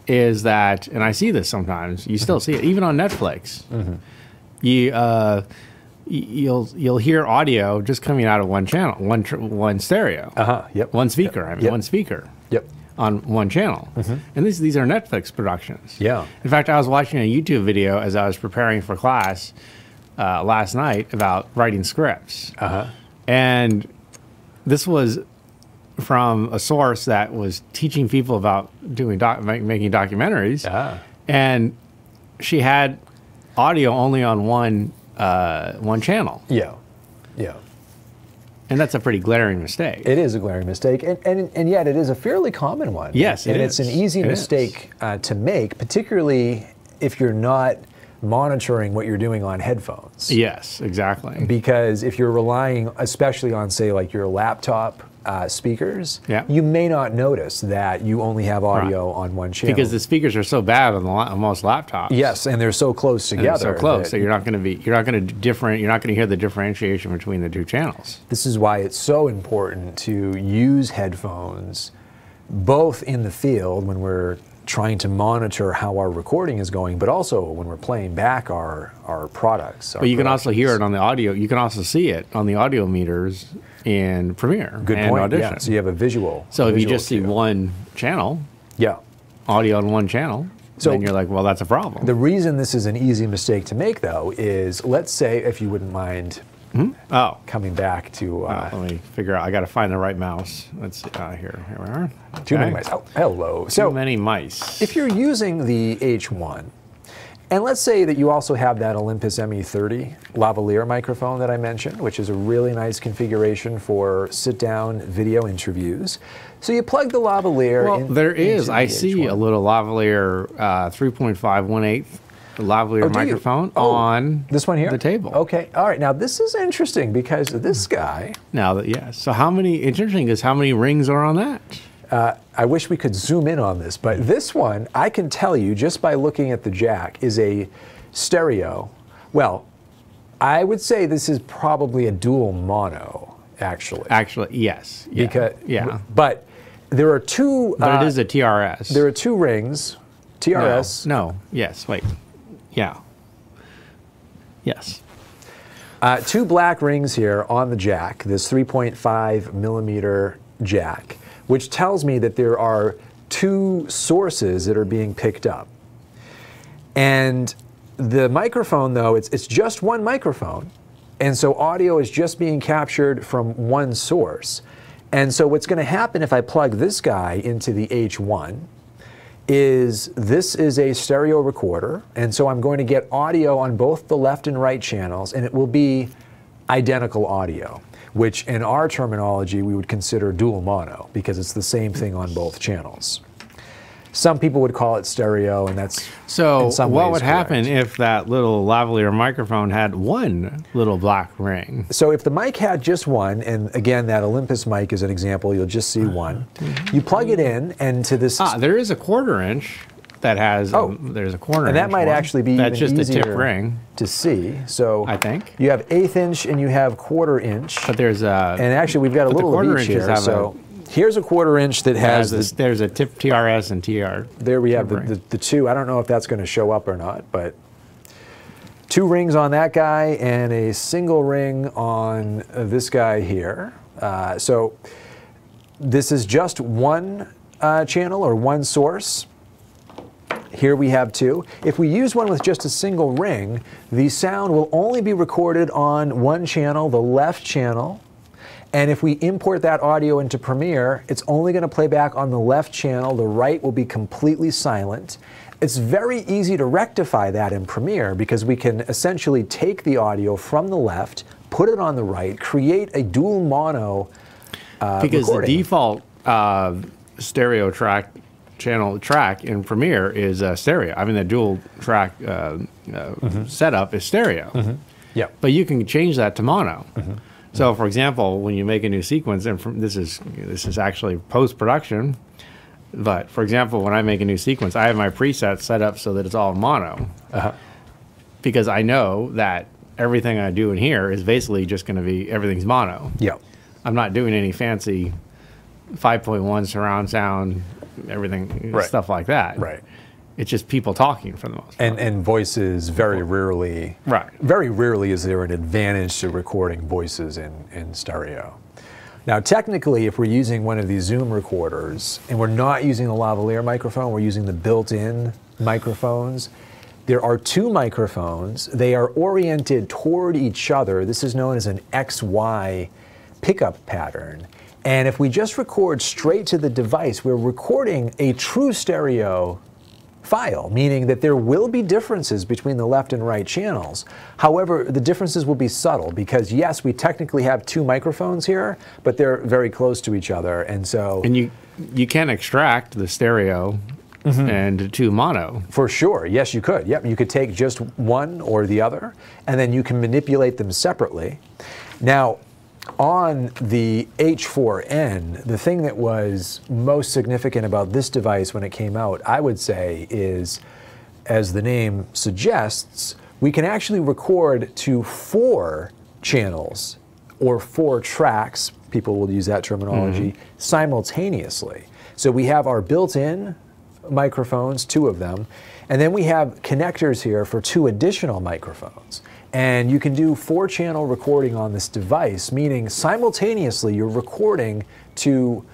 Speaker 1: is that, and I see this sometimes, you still see it, even on Netflix, you'll hear audio just coming out of one channel, one stereo, one speaker, one speaker. On one channel. And these are Netflix productions.
Speaker 2: Yeah.
Speaker 1: In fact, I was watching a YouTube video as I was preparing for class last night about writing scripts. And this was from a source that was teaching people about doing making documentaries. And she had audio only on one channel.
Speaker 2: Yeah.
Speaker 1: And that's a pretty glaring mistake.
Speaker 2: It is a glaring mistake, and yet it is a fairly common one.
Speaker 1: Yes, it
Speaker 2: is. It's an easy mistake to make, particularly if you're not monitoring what you're doing on headphones.
Speaker 1: Yes, exactly.
Speaker 2: Because if you're relying especially on, say, like your laptop speakers, you may not notice that you only have audio on one channel.
Speaker 1: Because the speakers are so bad on most laptops.
Speaker 2: Yes, and they're so close together.
Speaker 1: So close, so you're not going to hear the differentiation between the two channels.
Speaker 2: This is why it's so important to use headphones both in the field when we're trying to monitor how our recording is going, but also when we're playing back our products.
Speaker 1: But you can also hear it on the audio. You can also see it on the audio meters in Premiere.
Speaker 2: Good
Speaker 1: and
Speaker 2: point.
Speaker 1: Audition.
Speaker 2: Yeah. So you have a visual.
Speaker 1: So if you just see one channel, audio on one channel, then you're like, well, that's a problem.
Speaker 2: The reason this is an easy mistake to make, though, is let's say, if you wouldn't mind coming back to...
Speaker 1: let me figure out. I got to find the right mouse. Let's see. Here we are.
Speaker 2: Too many mice. Oh, hello.
Speaker 1: Too many mice.
Speaker 2: If you're using the H1 And let's say that you also have that Olympus ME30 lavalier microphone that I mentioned, which is a really nice configuration for sit-down video interviews. So you plug the lavalier
Speaker 1: Well,
Speaker 2: in.
Speaker 1: there is. I
Speaker 2: the
Speaker 1: see
Speaker 2: H1.
Speaker 1: a little lavalier 3.5 lavalier microphone on
Speaker 2: this one here?
Speaker 1: the table.
Speaker 2: Okay. All right. Now, this is interesting because this guy,
Speaker 1: Now that yes. So how many? It's interesting is how many rings are on that?
Speaker 2: I wish we could zoom in on this, but this one, I can tell you just by looking at the jack, is a stereo. Well, I would say this is probably a dual mono, actually.
Speaker 1: Actually, yes. Yeah.
Speaker 2: Because,
Speaker 1: yeah.
Speaker 2: But there are two.
Speaker 1: But it is a TRS.
Speaker 2: There are two rings. TRS.
Speaker 1: No. Yes. Wait. Yeah. Yes.
Speaker 2: Two black rings here on the jack, this 3.5 millimeter jack, which tells me that there are two sources that are being picked up. And the microphone, though, it's just one microphone. And so audio is just being captured from one source. And so what's going to happen if I plug this guy into the H1 is this is a stereo recorder. And so I'm going to get audio on both the left and right channels, and it will be identical audio, which in our terminology we would consider dual mono because it's the same thing on both channels. Some people would call it stereo, and that's
Speaker 1: So
Speaker 2: in some
Speaker 1: what
Speaker 2: ways
Speaker 1: would happen
Speaker 2: correct.
Speaker 1: if that little lavalier microphone had one little black ring?
Speaker 2: So if the mic had just one, and again that Olympus mic is an example, you'll just see one. You plug it in, and to this,
Speaker 1: There is a 1/4 inch that has. There's a corner,
Speaker 2: and that might actually be
Speaker 1: that's
Speaker 2: even
Speaker 1: just a tip
Speaker 2: easier
Speaker 1: ring,
Speaker 2: to see. So
Speaker 1: I think.
Speaker 2: you have 1/8 inch and you have 1/4 inch.
Speaker 1: But there's a.
Speaker 2: And actually, we've got a
Speaker 1: but the
Speaker 2: little of
Speaker 1: 1/4
Speaker 2: each
Speaker 1: inches
Speaker 2: here.
Speaker 1: have
Speaker 2: So here's a 1/4 inch that has
Speaker 1: there's a tip TRS and TR.
Speaker 2: there we have
Speaker 1: tip ring.
Speaker 2: the two. I don't know if that's going to show up or not, but two rings on that guy and a single ring on this guy here. So this is just one channel or one source. Here we have two. If we use one with just a single ring, the sound will only be recorded on one channel, the left channel. And if we import that audio into Premiere, it's only going to play back on the left channel. The right will be completely silent. It's very easy to rectify that in Premiere because we can essentially take the audio from the left, put it on the right, create a dual mono
Speaker 1: Because
Speaker 2: recording.
Speaker 1: the default stereo track in Premiere is stereo. I mean, the dual track setup is stereo.
Speaker 2: Yeah.
Speaker 1: But you can change that to mono. So, for example, when you make a new sequence, and this is actually post-production, but for example, when I make a new sequence, I have my presets set up so that it's all mono. Because I know that everything I do in here is basically just going to be, everything's mono.
Speaker 2: Yeah.
Speaker 1: I'm not doing any fancy 5.1 surround sound, everything,
Speaker 2: Right.
Speaker 1: stuff like that.
Speaker 2: Right.
Speaker 1: It's just people talking for the most part.
Speaker 2: And voices very rarely.
Speaker 1: Right.
Speaker 2: Very rarely is there an advantage to recording voices in stereo. Now, technically, if we're using one of these Zoom recorders and we're not using the lavalier microphone, we're using the built-in microphones. There are two microphones. They are oriented toward each other. This is known as an XY pickup pattern. And if we just record straight to the device, we're recording a true stereo file, meaning that there will be differences between the left and right channels. However, the differences will be subtle because yes, we technically have two microphones here, but they're very close to each other. And so
Speaker 1: And you can extract the stereo and to mono.
Speaker 2: for sure, yes, you could. Yep, you could take just one or the other, and then you can manipulate them separately. Now, on the H4n, the thing that was most significant about this device when it came out, I would say, is, as the name suggests, we can actually record to 4 channels or 4 tracks, people will use that terminology, simultaneously. So we have our built-in microphones, 2 of them, and then we have connectors here for 2 additional microphones. And you can do 4-channel recording on this device, meaning simultaneously you're recording to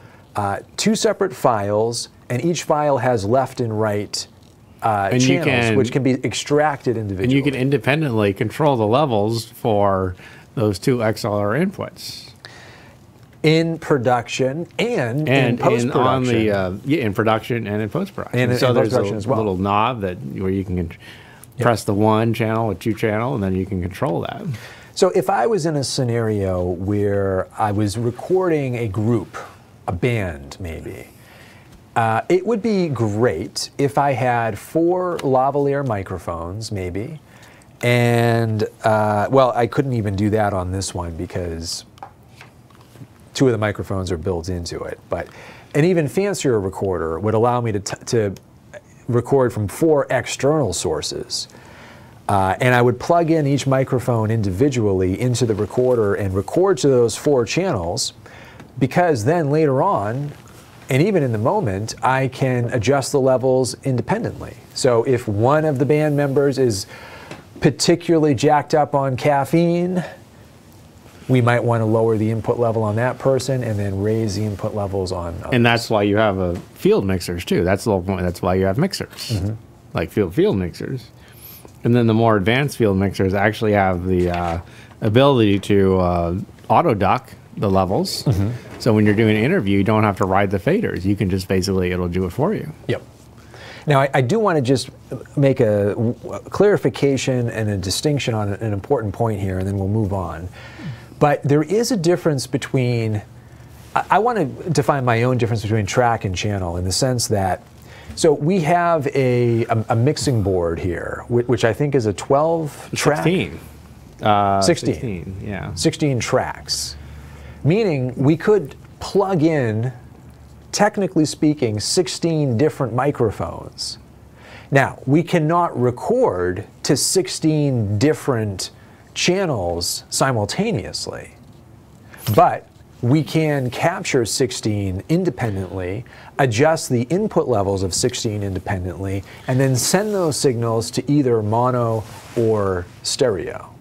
Speaker 2: 2 separate files, and each file has left and right channels, which can be extracted individually.
Speaker 1: And you can independently control the levels for those 2 XLR inputs.
Speaker 2: in production and in post-production.
Speaker 1: In production and in post-production.
Speaker 2: And in
Speaker 1: so there's
Speaker 2: post-production
Speaker 1: a
Speaker 2: as well.
Speaker 1: little knob where you can press the 1 channel or 2 channel, and then you can control that.
Speaker 2: So if I was in a scenario where I was recording a group, a band maybe, it would be great if I had 4 lavalier microphones maybe, and well, I couldn't even do that on this one because 2 of the microphones are built into it, but an even fancier recorder would allow me to record from 4 external sources. And I would plug in each microphone individually into the recorder and record to those 4 channels, because then later on, and even in the moment, I can adjust the levels independently. So if one of the band members is particularly jacked up on caffeine, we might want to lower the input level on that person and then raise the input levels on others.
Speaker 1: And that's why you have field mixers too. That's the whole point. That's why you have mixers, like field mixers. And then the more advanced field mixers actually have the ability to auto duck the levels. So when you're doing an interview, you don't have to ride the faders. You can just basically, it'll do it for you.
Speaker 2: Yep. Now, I do want to just make a clarification and a distinction on an important point here, and then we'll move on. But there is a difference between, I want to define my own difference between track and channel in the sense that, so we have a mixing board here, which I think is a 12 track?
Speaker 1: 16.
Speaker 2: 16,
Speaker 1: yeah.
Speaker 2: 16 tracks. Meaning we could plug in, technically speaking, 16 different microphones. Now, we cannot record to 16 different channels simultaneously, but we can capture 16 independently, adjust the input levels of 16 independently, and then send those signals to either mono or stereo.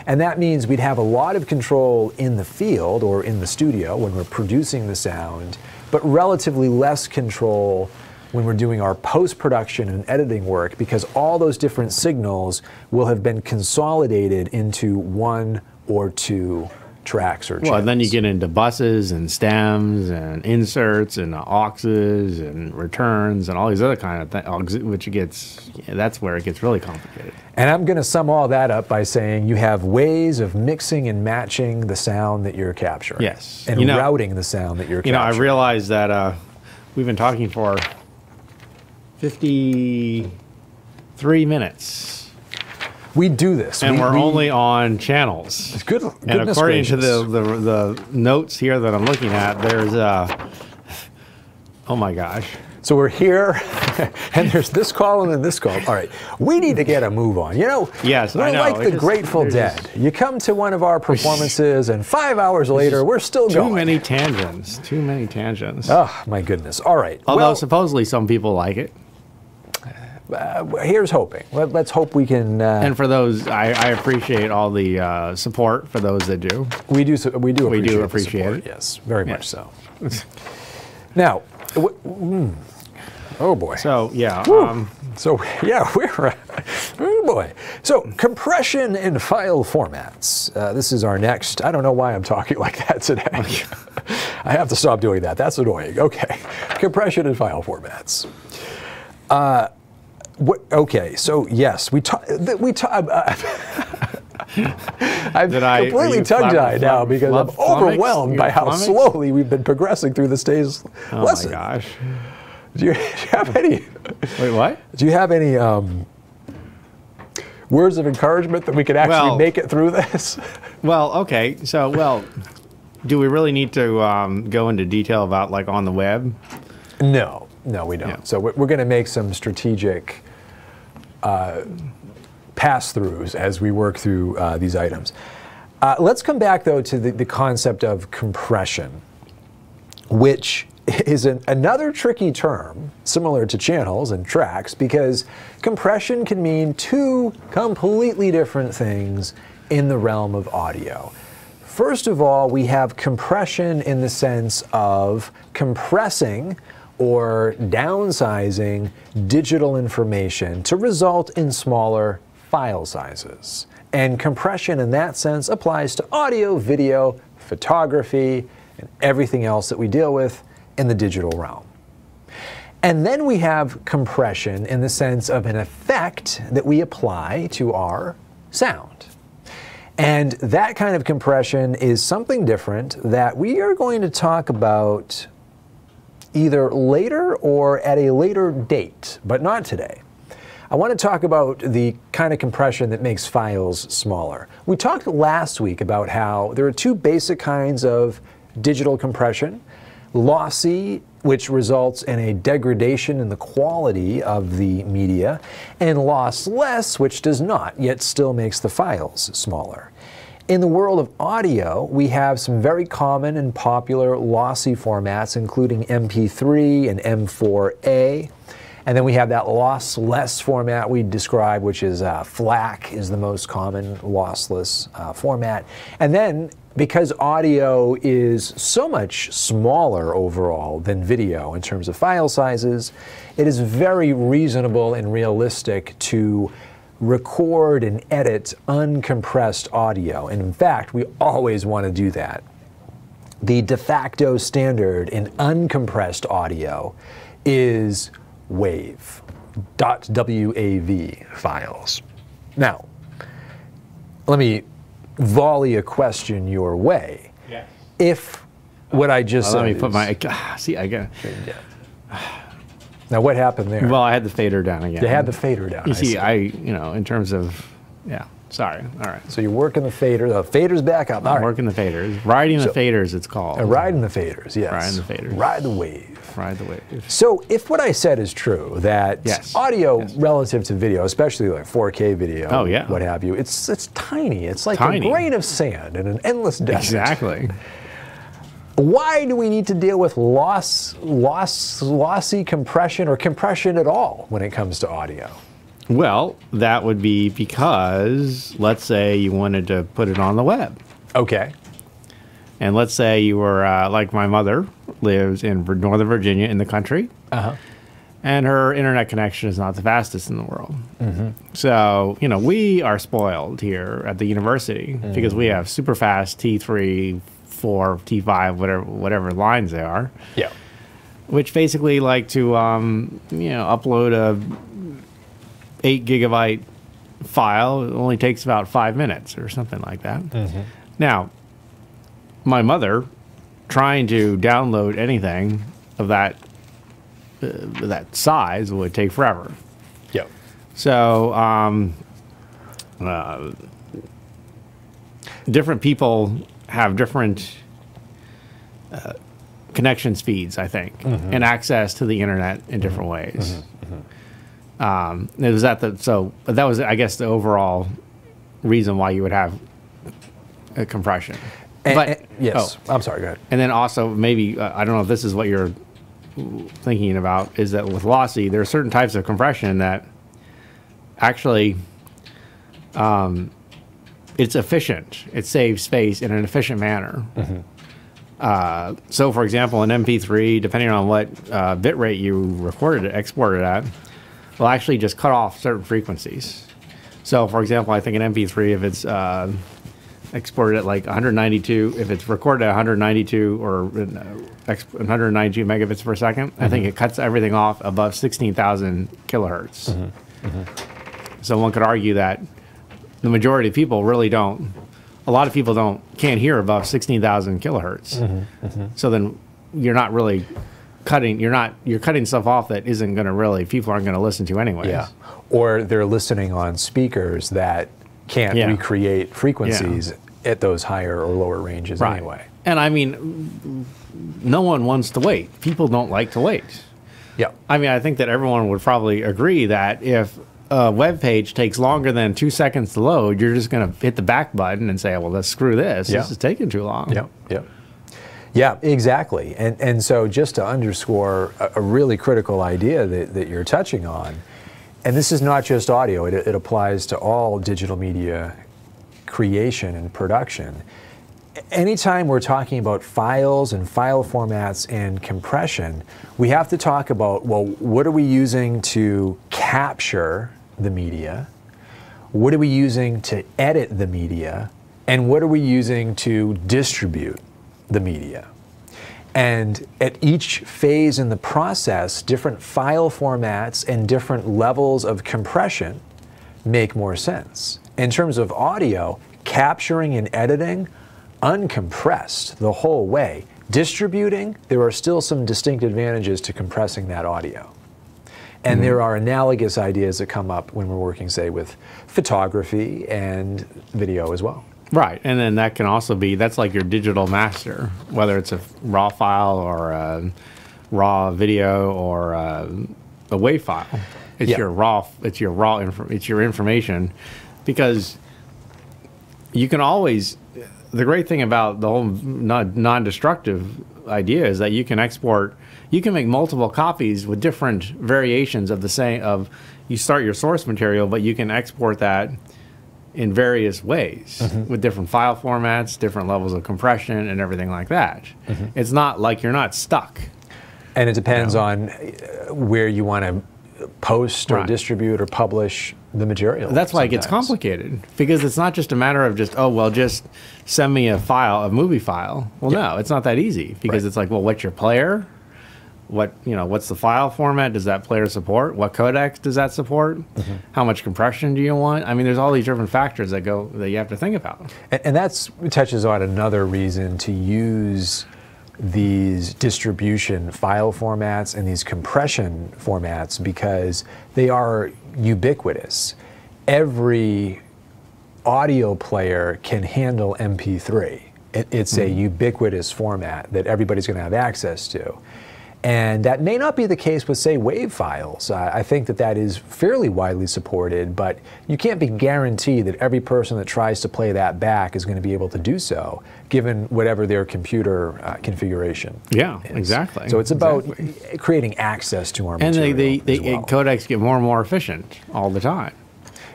Speaker 2: And that means we'd have a lot of control in the field or in the studio when we're producing the sound, but relatively less control when we're doing our post-production and editing work, because all those different signals will have been consolidated into 1 or 2 tracks or channels.
Speaker 1: Well, then you get into buses and stems and inserts and auxes and returns and all these other kind of things, which gets, that's where it gets really complicated.
Speaker 2: And I'm going to sum all that up by saying you have ways of mixing and matching the sound that you're capturing.
Speaker 1: Yes.
Speaker 2: And routing the sound that you're capturing.
Speaker 1: I realize that we've been talking for 53 minutes.
Speaker 2: We do this.
Speaker 1: And we're only on channels.
Speaker 2: It's good.
Speaker 1: And according to the notes here that I'm looking at, there's oh my gosh.
Speaker 2: So we're here, and there's this call and then this call. All right, we need to get a move on. You know,
Speaker 1: yes,
Speaker 2: we're
Speaker 1: I know.
Speaker 2: Like the Grateful Dead. You come to one of our performances, and 5 hours later, we're still going.
Speaker 1: Too many tangents. Too many tangents.
Speaker 2: Oh, my goodness. All right.
Speaker 1: Although supposedly some people like it.
Speaker 2: Here's hoping. Let's hope we can. And
Speaker 1: for those, I appreciate all the support for those that do.
Speaker 2: We do appreciate
Speaker 1: it.
Speaker 2: Yes, very much so. Now, oh boy.
Speaker 1: So yeah.
Speaker 2: So yeah, we're oh boy. So compression in file formats. This is our next. I don't know why I'm talking like that today. I have to stop doing that. That's annoying. Okay, compression in file formats. Okay, so yes, I'm completely tongue-tied now because I'm overwhelmed by how slowly we've been progressing through this day's lesson.
Speaker 1: Oh my gosh.
Speaker 2: Do you have any...
Speaker 1: Wait, what?
Speaker 2: Do you have any words of encouragement that we could actually make it through this?
Speaker 1: Well, okay, so, do we really need to go into detail about, like, on the web?
Speaker 2: No, we don't. Yeah. So we're going to make some strategic pass-throughs as we work through these items. Let's come back, though, to the concept of compression, which is another tricky term, similar to channels and tracks, because compression can mean 2 completely different things in the realm of audio. First of all, we have compression in the sense of compressing or downsizing digital information to result in smaller file sizes. And compression in that sense applies to audio, video, photography, and everything else that we deal with in the digital realm. And then we have compression in the sense of an effect that we apply to our sound. And that kind of compression is something different that we are going to talk about either later or at a later date, but not today. I want to talk about the kind of compression that makes files smaller. We talked last week about how there are two basic kinds of digital compression: lossy, which results in a degradation in the quality of the media, and lossless, which does not, yet still makes the files smaller. In the world of audio, we have some very common and popular lossy formats, including MP3 and M4A. And then we have that lossless format we described, which is FLAC is the most common lossless format. And then, because audio is so much smaller overall than video in terms of file sizes, it is very reasonable and realistic to record and edit uncompressed audio. And in fact, we always want to do that. The de facto standard in uncompressed audio is WAV, .wav files. Now, let me volley a question your way.
Speaker 1: Yes.
Speaker 2: If what I just said
Speaker 1: let me put my, see, I got.
Speaker 2: Now, what happened there?
Speaker 1: Well, I had the fader down again.
Speaker 2: You had the fader down.
Speaker 1: You see, you know, in terms of, yeah, sorry, all right.
Speaker 2: So you're working the fader's back up. All right.
Speaker 1: Working the faders. Riding the faders, it's called.
Speaker 2: Riding the faders, yes.
Speaker 1: Riding the faders.
Speaker 2: Ride the wave.
Speaker 1: Ride the wave.
Speaker 2: So if what I said is true, that audio relative to video, especially like 4K video,
Speaker 1: oh, yeah,
Speaker 2: what have you, it's tiny. It's like
Speaker 1: tiny.
Speaker 2: A grain of sand in an endless desert.
Speaker 1: Exactly.
Speaker 2: Why do we need to deal with lossy compression or compression at all when it comes to audio?
Speaker 1: Well, that would be because, let's say you wanted to put it on the web.
Speaker 2: Okay.
Speaker 1: And let's say you were, like my mother lives in Northern Virginia in the country.
Speaker 2: Uh-huh.
Speaker 1: And her internet connection is not the fastest in the world. Mm-hmm. So, you know, we are spoiled here at the university because we have super fast T3, 4, T5, whatever lines they are.
Speaker 2: Yeah.
Speaker 1: Which basically like to, you know, upload a 8 gigabyte file. It only takes about 5 minutes or something like that. Mm-hmm. Now, my mother trying to download anything of that size would take forever.
Speaker 2: Yeah.
Speaker 1: So different people have different connection speeds, I think, and access to the internet in different ways. It was so that was, I guess, the overall reason why you would have a compression.
Speaker 2: Yes. I'm sorry, go ahead.
Speaker 1: And then also maybe, I don't know if this is what you're thinking about, is that with lossy, there are certain types of compression that actually it's efficient. It saves space in an efficient manner. So, for example, an MP3, depending on what bit rate you exported at, will actually just cut off certain frequencies. So, for example, I think an MP3, if it's exported at like 192, if it's recorded at 192 or 192 megabits per second, I think it cuts everything off above 16,000 kilohertz. So one could argue that the majority of people really don't, a lot of people can't hear above 16,000 kilohertz. So then you're not really cutting, you're cutting stuff off that isn't going to really, people aren't going to listen to anyways.
Speaker 2: Yeah. Or they're listening on speakers that can't recreate frequencies at those higher or lower ranges anyway.
Speaker 1: And I mean, no one wants to wait. People don't like to wait.
Speaker 2: Yeah.
Speaker 1: I mean, I think that everyone would probably agree that if a web page takes longer than 2 seconds to load, you're just going to hit the back button and say, well, let's screw this. This is taking too long.
Speaker 2: Yeah, exactly. And so just to underscore a really critical idea that you're touching on, and this is not just audio, it applies to all digital media creation and production. Anytime we're talking about files and file formats and compression, we have to talk about, well, what are we using to capture the media? What are we using to edit the media? And what are we using to distribute the media? And at each phase in the process, different file formats and different levels of compression make more sense. In terms of audio, capturing and editing, uncompressed the whole way. Distributing, there are still some distinct advantages to compressing that audio. And there are analogous ideas that come up when we're working, say, with photography and video as well.
Speaker 1: Right, and then that can also be, that's like your digital master, whether it's a raw file or a raw video or a WAV file. It's your raw, it's your information, because you can always, the great thing about the whole non-destructive idea is that you can export, you can make multiple copies with different variations of the same, you start your source material, but you can export that in various ways with different file formats, different levels of compression, and everything like that. It's not like you're not stuck.
Speaker 2: And it depends on where you want to post or distribute or publish the material.
Speaker 1: That's why it gets complicated, because it's not just a matter of just, oh, well, just send me a file, a movie file. Well, no, it's not that easy, because it's like, well, what's your player? What's the file format? Does that player support? What codec does that support? How much compression do you want? I mean, there's all these different factors that you have to think about.
Speaker 2: And that touches on another reason to use these distribution file formats and these compression formats, because they are ubiquitous. Every audio player can handle MP3. It's a ubiquitous format that everybody's going to have access to. And that may not be the case with, say, WAV files. I think that is fairly widely supported, but you can't be guaranteed that every person that tries to play that back is going to be able to do so, given whatever their computer configuration is.
Speaker 1: Exactly.
Speaker 2: So it's about creating access to our material.
Speaker 1: And the codecs get more and more efficient all the time.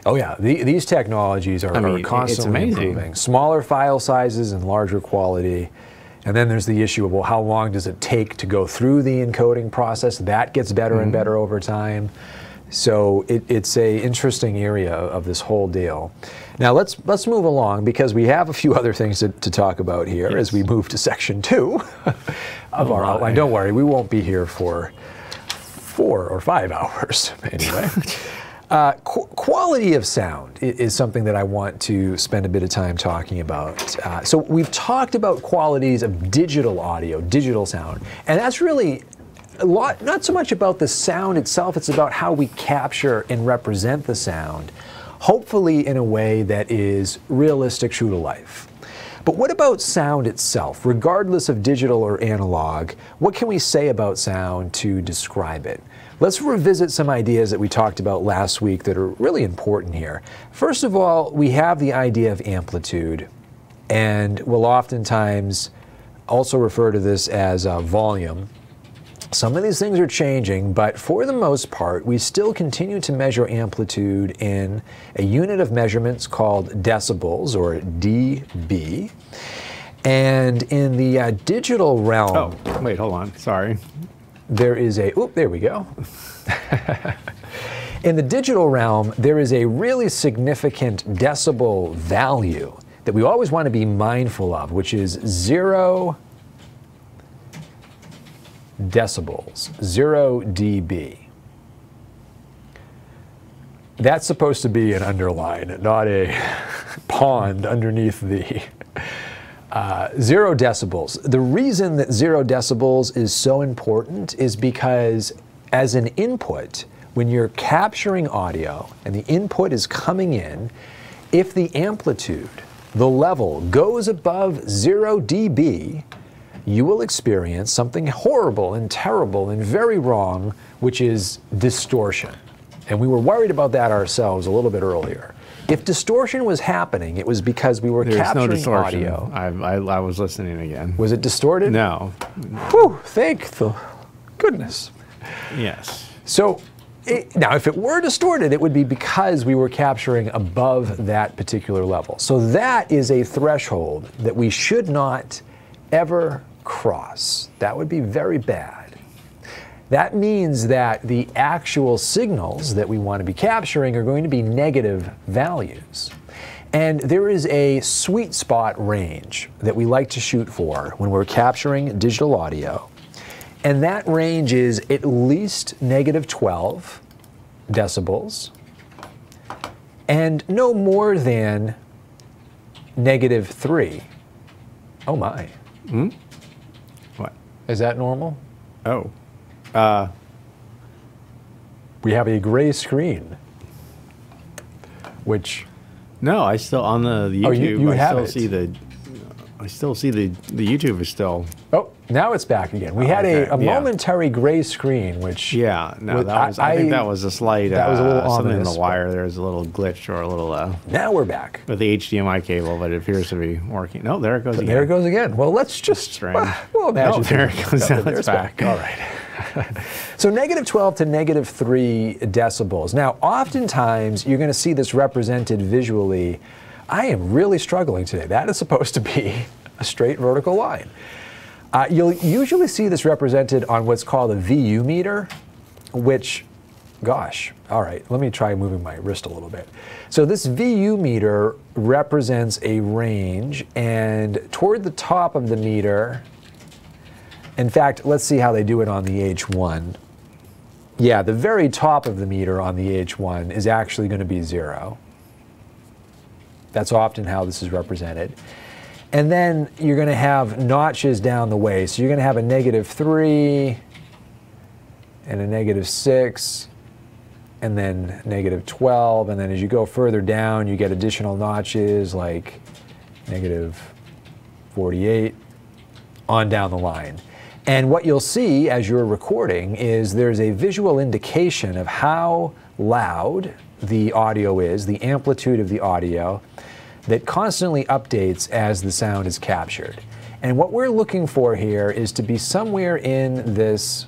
Speaker 2: Oh yeah, these technologies are constantly improving. Smaller file sizes and larger quality. And then there's the issue of, well, how long does it take to go through the encoding process? That gets better and better over time. So it's an interesting area of this whole deal. Now let's move along, because we have a few other things to talk about here as we move to section 2 of our outline. Don't worry, we won't be here for 4 or 5 hours anyway. Quality of sound is something that I want to spend a bit of time talking about. So we've talked about qualities of digital audio, digital sound, and that's really a lot, not so much about the sound itself, it's about how we capture and represent the sound, hopefully in a way that is realistic, true to life. But what about sound itself? Regardless of digital or analog, what can we say about sound to describe it? Let's revisit some ideas that we talked about last week that are really important here. First of all, we have the idea of amplitude, and we'll oftentimes also refer to this as volume. Some of these things are changing, but for the most part, we still continue to measure amplitude in a unit of measurements called decibels, or dB. And in the digital realm...
Speaker 1: Oh, wait, hold on, sorry.
Speaker 2: There is there we go. In the digital realm, there is a really significant decibel value that we always want to be mindful of, which is 0 decibels, 0 dB. That's supposed to be an underline, not a pond underneath the 0 decibels. The reason that 0 decibels is so important is because as an input, when you're capturing audio and the input is coming in, if the amplitude, the level, goes above 0 dB, you will experience something horrible and terrible and very wrong, which is distortion. And we were worried about that ourselves a little bit earlier. If distortion was happening, it was because we were capturing audio.
Speaker 1: I was listening again.
Speaker 2: Was it distorted?
Speaker 1: No.
Speaker 2: Whew, thank the goodness.
Speaker 1: Yes.
Speaker 2: So now, if it were distorted, it would be because we were capturing above that particular level. So that is a threshold that we should not ever cross. That would be very bad. That means that the actual signals that we want to be capturing are going to be negative values. And there is a sweet spot range that we like to shoot for when we're capturing digital audio. And that range is at least -12 decibels and no more than -3. Oh my.
Speaker 1: What?
Speaker 2: Is that normal?
Speaker 1: Oh.
Speaker 2: We have a gray screen, which...
Speaker 1: No, I still, on the YouTube,
Speaker 2: Oh, you
Speaker 1: I
Speaker 2: have
Speaker 1: still
Speaker 2: it.
Speaker 1: see the YouTube is still.
Speaker 2: Oh, now it's back again. We had
Speaker 1: okay,
Speaker 2: a
Speaker 1: yeah.
Speaker 2: momentary gray screen, which...
Speaker 1: Yeah, no, that was, I think that was a slight,
Speaker 2: that was a little
Speaker 1: something in
Speaker 2: ominous,
Speaker 1: the wire. There's a little glitch or a little,
Speaker 2: Now we're back.
Speaker 1: with the HDMI cable, but it appears to be working. No, there it goes again.
Speaker 2: There it goes again. Well, let's just...
Speaker 1: Strange.
Speaker 2: Well, imagine...
Speaker 1: No, there it goes.
Speaker 2: No,
Speaker 1: Now
Speaker 2: there's
Speaker 1: it's back.
Speaker 2: All right. So -12 to -3 decibels. Now, oftentimes, you're going to see this represented visually. I am really struggling today. That is supposed to be a straight vertical line. You'll usually see this represented on what's called a VU meter, which, gosh, all right, let me try moving my wrist a little bit. So this VU meter represents a range, and toward the top of the meter, in fact, let's see how they do it on the H1. Yeah, the very top of the meter on the H1 is actually going to be 0. That's often how this is represented. And then you're going to have notches down the way. So you're going to have a -3 and a -6 and then -12. And then as you go further down, you get additional notches like -48 on down the line. And what you'll see as you're recording is there's a visual indication of how loud the audio is, the amplitude of the audio, that constantly updates as the sound is captured. And what we're looking for here is to be somewhere in this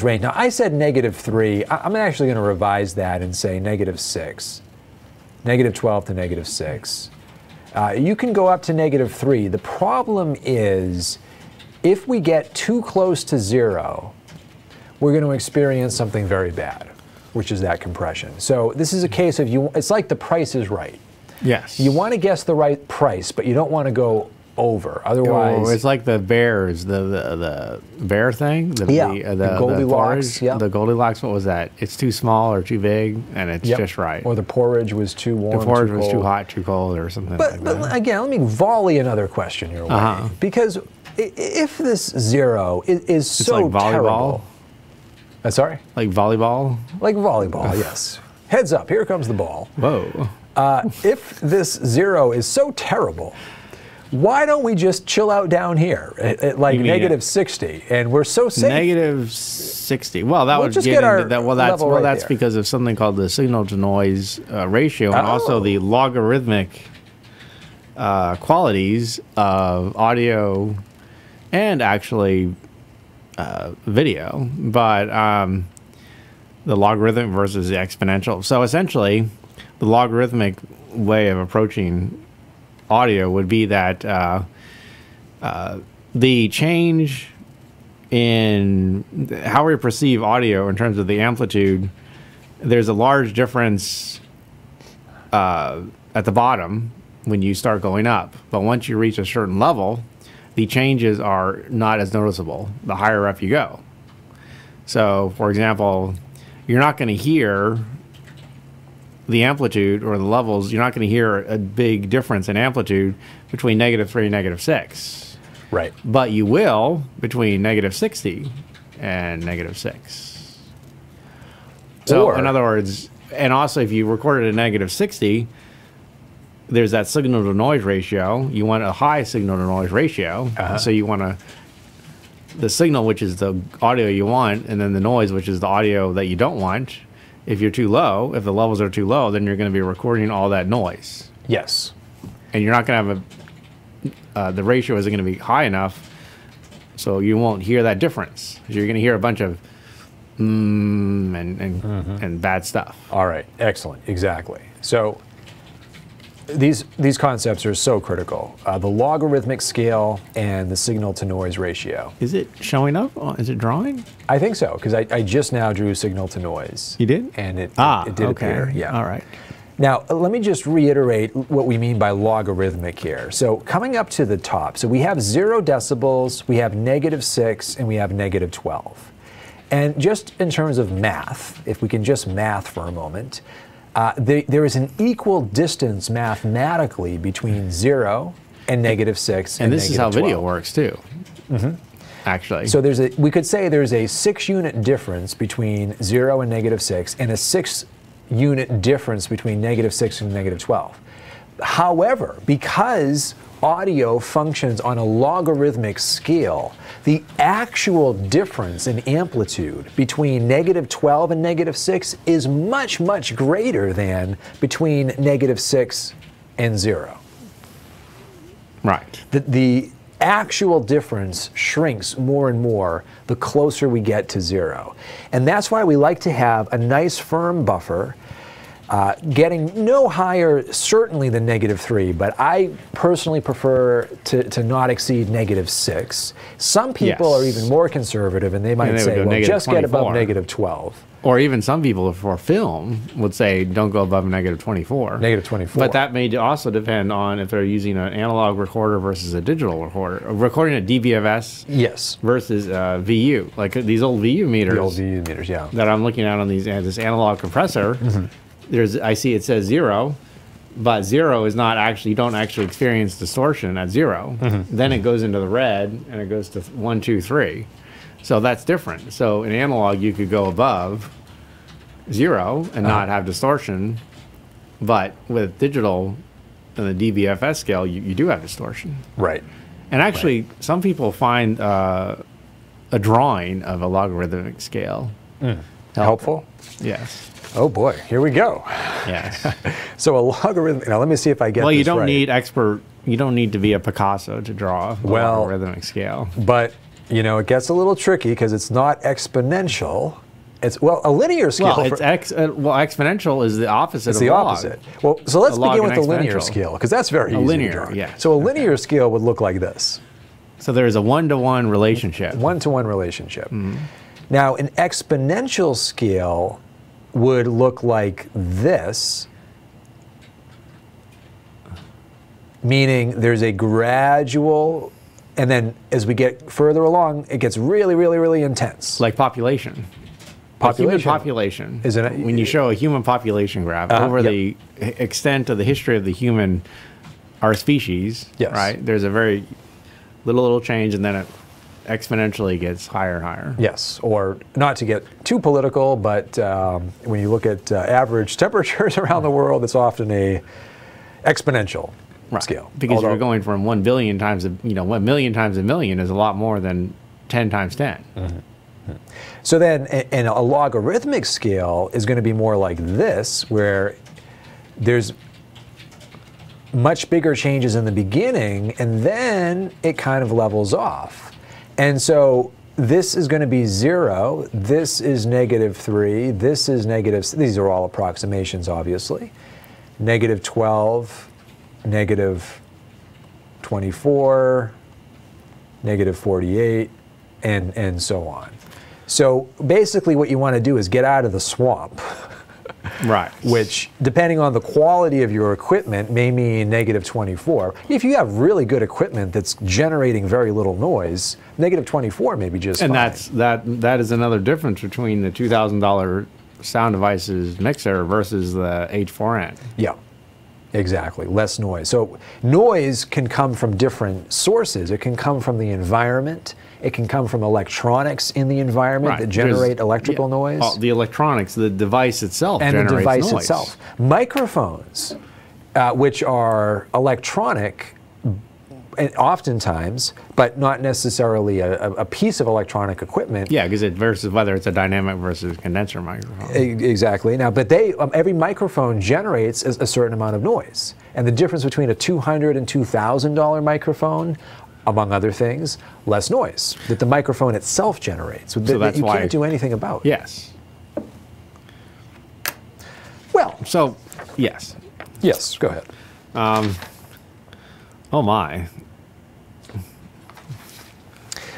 Speaker 2: range. Now, I said -3. I'm actually going to revise that and say -6. -12 to -6. You can go up to -3. The problem is, if we get too close to 0, we're going to experience something very bad, which is that compression. So this is a case of it's like the price is right.
Speaker 1: Yes.
Speaker 2: You want to guess the right price, but you don't want to go over. Otherwise,
Speaker 1: Oh, it's like the bears, the bear thing. The
Speaker 2: Goldilocks.
Speaker 1: porridge, the Goldilocks. What was that? It's too small or too big, and it's
Speaker 2: Yep.
Speaker 1: just right.
Speaker 2: Or the porridge was too warm.
Speaker 1: The porridge was
Speaker 2: cold.
Speaker 1: too hot, too cold, or something like
Speaker 2: But
Speaker 1: that.
Speaker 2: again, let me volley another question your way. Because if this 0 is so
Speaker 1: like volleyball?
Speaker 2: terrible. Sorry?
Speaker 1: Like volleyball.
Speaker 2: Like volleyball, yes. Heads up, here comes the ball.
Speaker 1: Whoa.
Speaker 2: If this 0 is so terrible, why don't we just chill out down here at like
Speaker 1: You mean
Speaker 2: -60, and we're so safe?
Speaker 1: -60. Well, that
Speaker 2: We'll
Speaker 1: would
Speaker 2: just
Speaker 1: get
Speaker 2: get our
Speaker 1: into that. Well,
Speaker 2: level right
Speaker 1: that's
Speaker 2: there.
Speaker 1: because of something called the signal to noise ratio, and also the logarithmic qualities of audio and actually video, but the logarithmic versus the exponential. So essentially, the logarithmic way of approaching audio would be that the change in how we perceive audio in terms of the amplitude, there's a large difference at the bottom when you start going up. But once you reach a certain level, the changes are not as noticeable the higher up you go. So, for example, you're not going to hear the amplitude or the levels, you're not going to hear a big difference in amplitude between -3 and -6.
Speaker 2: Right.
Speaker 1: But you will between -60 and -6. So,
Speaker 2: Or-
Speaker 1: in other words, and also if you recorded at -60, there's that signal to noise ratio. You want a high signal to noise ratio. So you want the signal, which is the audio you want, and then the noise, which is the audio that you don't want. If you're too low, if the levels are too low, then you're going to be recording all that noise.
Speaker 2: Yes.
Speaker 1: And you're not going to have the ratio isn't going to be high enough, so you won't hear that difference. You're going to hear a bunch of and bad stuff.
Speaker 2: All right. Excellent. Exactly. So these concepts are so critical. The logarithmic scale and the signal to noise ratio.
Speaker 1: Is it showing up? Is it drawing?
Speaker 2: I think so, because I just now drew signal to noise.
Speaker 1: You did?
Speaker 2: And it
Speaker 1: Ah,
Speaker 2: did
Speaker 1: okay.
Speaker 2: appear. Yeah.
Speaker 1: All right.
Speaker 2: Now, let me just reiterate what we mean by logarithmic here. So coming up to the top, so we have 0 decibels, we have -6, and we have -12. And just in terms of math, if we can just math for a moment, there is an equal distance mathematically between 0 and -6
Speaker 1: and this is how video works too. Actually.
Speaker 2: So we could say there's a 6-unit difference between 0 and -6, and a 6-unit difference between -6 and -12. However, because audio functions on a logarithmic scale, the actual difference in amplitude between -12 and -6 is much, much greater than between -6 and 0.
Speaker 1: Right.
Speaker 2: The actual difference shrinks more and more the closer we get to 0. And that's why we like to have a nice firm buffer, getting no higher certainly than -3, but I personally prefer to not exceed -6. Some people are even more conservative, and they might say, well, just get above -12.
Speaker 1: Or even some people for film would say don't go above -24.
Speaker 2: -24.
Speaker 1: But that may also depend on if they're using an analog recorder versus a digital recorder. Recording a DBFS versus VU. Like these old VU meters.
Speaker 2: The old VU meters, yeah.
Speaker 1: That I'm looking at on these this analog compressor. I see it says 0, but 0 is not actually, you don't actually experience distortion at 0. Then it goes into the red and it goes to 1, 2, 3. So that's different. So in analog, you could go above 0 and not have distortion, but with digital and the DBFS scale, you do have distortion.
Speaker 2: Right.
Speaker 1: And actually, some people find a drawing of a logarithmic scale
Speaker 2: helpful.
Speaker 1: Yes.
Speaker 2: Oh boy, here we go.
Speaker 1: Yes.
Speaker 2: So a logarithmic. Now let me see if I get.
Speaker 1: Well,
Speaker 2: this
Speaker 1: you don't
Speaker 2: right.
Speaker 1: need expert. You don't need to be a Picasso to draw a logarithmic scale.
Speaker 2: But you know, it gets a little tricky because it's not exponential. It's a linear scale.
Speaker 1: Well, exponential is the opposite.
Speaker 2: It's
Speaker 1: of
Speaker 2: the
Speaker 1: log.
Speaker 2: opposite. Well, so let's begin with the linear
Speaker 1: exponential.
Speaker 2: scale because that's very easy
Speaker 1: linear,
Speaker 2: to draw.
Speaker 1: yeah.
Speaker 2: So a linear scale would look like this.
Speaker 1: So there's a 1-to-1 relationship.
Speaker 2: 1-to-1 relationship. Now, an exponential scale would look like this, meaning there's a gradual, and then as we get further along, it gets really, really, really intense.
Speaker 1: Like population. Human population.
Speaker 2: Isn't it?
Speaker 1: When you show a human population graph over the extent of the history of our species, right? There's a very little change, and then it exponentially gets higher and higher.
Speaker 2: Yes, or not to get too political, but when you look at average temperatures around the world, it's often a exponential scale.
Speaker 1: Because you're going from 1 billion times, 1 million times a million is a lot more than 10 times 10.
Speaker 2: So then, and a logarithmic scale is going to be more like this, where there's much bigger changes in the beginning, and then it kind of levels off. And so this is going to be 0, this is -3, this is negative, these are all approximations, obviously. -12, -24, -48, and so on. So basically what you want to do is get out of the swamp.
Speaker 1: Right.
Speaker 2: Which, depending on the quality of your equipment, may mean -24. If you have really good equipment that's generating very little noise, -24 may be just fine.
Speaker 1: And that is another difference between the $2,000 Sound Devices mixer versus the H4n.
Speaker 2: Yeah. Exactly, less noise. So noise can come from different sources. It can come from the environment. It can come from electronics in the environment that generate electrical noise.
Speaker 1: The electronics, the device itself
Speaker 2: and
Speaker 1: generates
Speaker 2: the device
Speaker 1: noise.
Speaker 2: itself. Microphones, which are electronic, and oftentimes, but not necessarily a piece of electronic equipment.
Speaker 1: Yeah, because versus whether it's a dynamic versus condenser microphone.
Speaker 2: Exactly. Now, but every microphone generates a certain amount of noise, and the difference between a $200 and $2,000 microphone, among other things, less noise that the microphone itself generates. So that you can't do anything about.
Speaker 1: Yes.
Speaker 2: Well.
Speaker 1: So, yes.
Speaker 2: Yes. Go ahead.
Speaker 1: Oh my.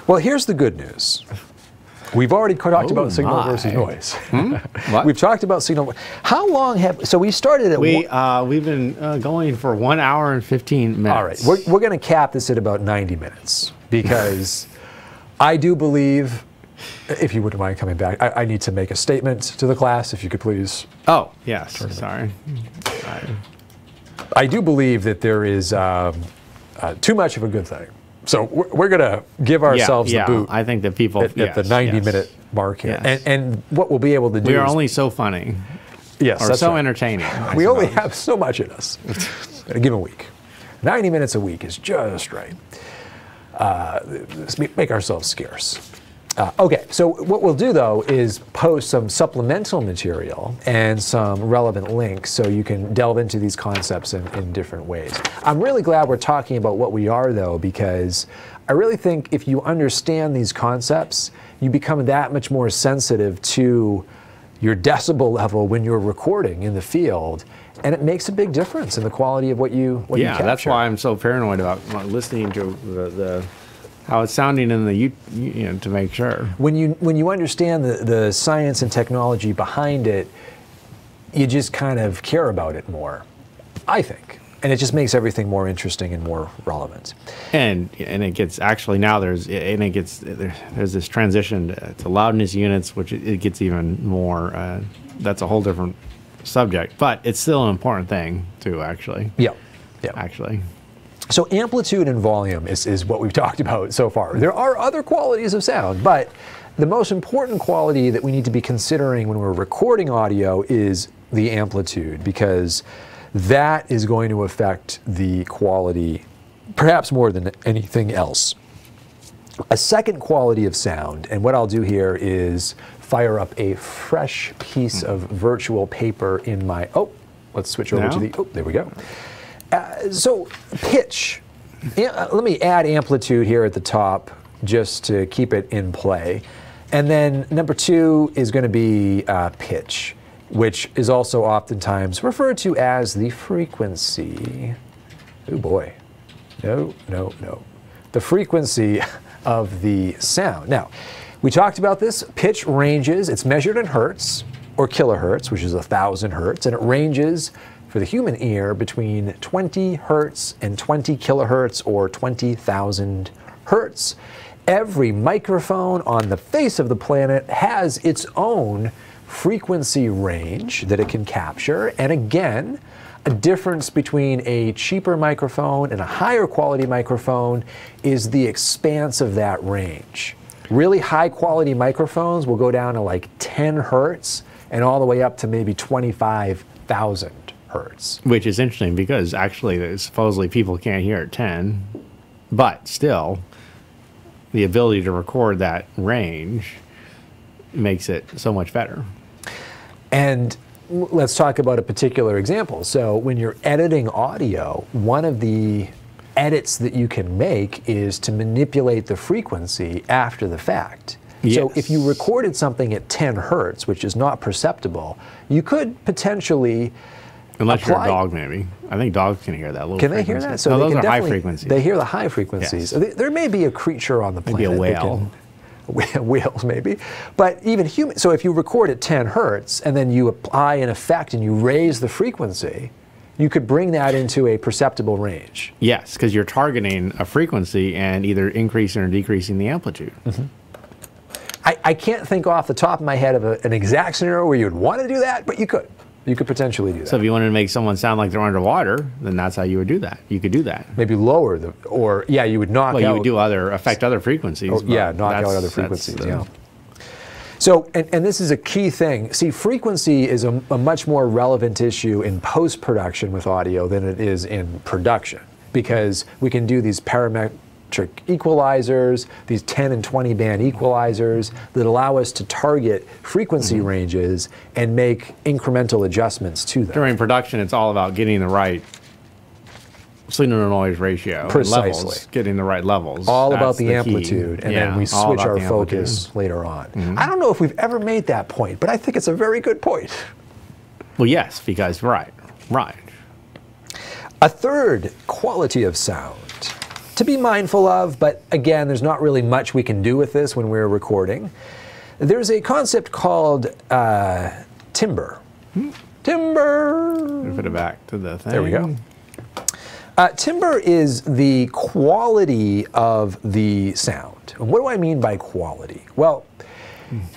Speaker 2: Well, here's the good news. We've already talked about signal versus noise.
Speaker 1: What?
Speaker 2: We've talked about signal. How long so we started at
Speaker 1: we've been going for 1 hour and 15 minutes.
Speaker 2: All right, we're going to cap this at about 90 minutes because I do believe, if you wouldn't mind coming back, I need to make a statement to the class, if you could please.
Speaker 1: Oh, yes, sorry.
Speaker 2: I do believe that there is too much of a good thing. So we're going to give ourselves the boot.
Speaker 1: I think that people
Speaker 2: at the 90-minute mark here. And what we'll be able to do
Speaker 1: we are only so funny.
Speaker 2: Yes,
Speaker 1: or
Speaker 2: that's
Speaker 1: so
Speaker 2: right.
Speaker 1: entertaining.
Speaker 2: We only have so much in us in a given week. 90 minutes a week is just right. Let's make ourselves scarce. Okay, so what we'll do, though, is post some supplemental material and some relevant links so you can delve into these concepts in different ways. I'm really glad we're talking about what we are, though, because I really think if you understand these concepts, you become that much more sensitive to your decibel level when you're recording in the field, and it makes a big difference in the quality of what you capture.
Speaker 1: Yeah, that's why I'm so paranoid about listening to the how it's sounding in the to make sure.
Speaker 2: When you understand the science and technology behind it, you just kind of care about it more, I think, and it just makes everything more interesting and more relevant.
Speaker 1: And it gets actually now there's this transition to loudness units, which it gets even more. That's a whole different subject, but it's still an important thing too. Actually.
Speaker 2: Yeah.
Speaker 1: Actually.
Speaker 2: So amplitude and volume is what we've talked about so far. There are other qualities of sound, but the most important quality that we need to be considering when we're recording audio is the amplitude, because that is going to affect the quality perhaps more than anything else. A second quality of sound, and what I'll do here is fire up a fresh piece of virtual paper in my, let's switch over to there we go. So pitch, let me add amplitude here at the top just to keep it in play. And then number 2 is going to be pitch, which is also oftentimes referred to as the frequency. Oh boy, no. The frequency of the sound. Now, we talked about this. Pitch ranges, it's measured in hertz or kilohertz, which is 1,000 hertz, and it ranges for the human ear between 20 hertz and 20 kilohertz or 20,000 hertz. Every microphone on the face of the planet has its own frequency range that it can capture. And again, a difference between a cheaper microphone and a higher quality microphone is the expanse of that range. Really high quality microphones will go down to like 10 hertz and all the way up to maybe 25,000 hertz.
Speaker 1: Which is interesting because actually supposedly people can't hear at 10, but still the ability to record that range makes it so much better.
Speaker 2: And let's talk about a particular example. So when you're editing audio, one of the edits that you can make is to manipulate the frequency after the fact. Yes. So if you recorded something at 10 hertz, which is not perceptible, you could potentially
Speaker 1: Unless you're a dog, maybe. I think dogs can hear that little
Speaker 2: Can they hear that?
Speaker 1: So no, those are high frequencies.
Speaker 2: They hear the high frequencies. Yes. There may be a creature on the planet.
Speaker 1: Maybe a whale.
Speaker 2: Whales, maybe. But even human. So if you record at 10 hertz and then you apply an effect and you raise the frequency, you could bring that into a perceptible range.
Speaker 1: Yes, because you're targeting a frequency and either increasing or decreasing the amplitude.
Speaker 2: Mm-hmm. I can't think off the top of my head of an exact scenario where you'd want to do that, but you could. You could potentially do that.
Speaker 1: So if you wanted to make someone sound like they're underwater, then that's how you would do that. You could do that.
Speaker 2: Maybe lower the, or yeah, you would knock out.
Speaker 1: Well, you would affect other frequencies.
Speaker 2: Oh, yeah, knock out other frequencies, yeah. So, and this is a key thing. See, frequency is a much more relevant issue in post-production with audio than it is in production, because we can do these parametric equalizers, these 10 and 20 band equalizers that allow us to target frequency ranges and make incremental adjustments to them.
Speaker 1: During production, it's all about getting the right signal to noise ratio.
Speaker 2: Precisely.
Speaker 1: Levels, getting the right levels.
Speaker 2: All about the amplitude, and then we switch our focus later on. I don't know if we've ever made that point, but I think it's a very good point.
Speaker 1: Well, yes, because, right.
Speaker 2: A third quality of sound to be mindful of, but again, there's not really much we can do with this when we're recording. there's a concept called timbre. Timbre.
Speaker 1: Put it back to the thing.
Speaker 2: There we go. Timbre is the quality of the sound. And what do I mean by quality? Well,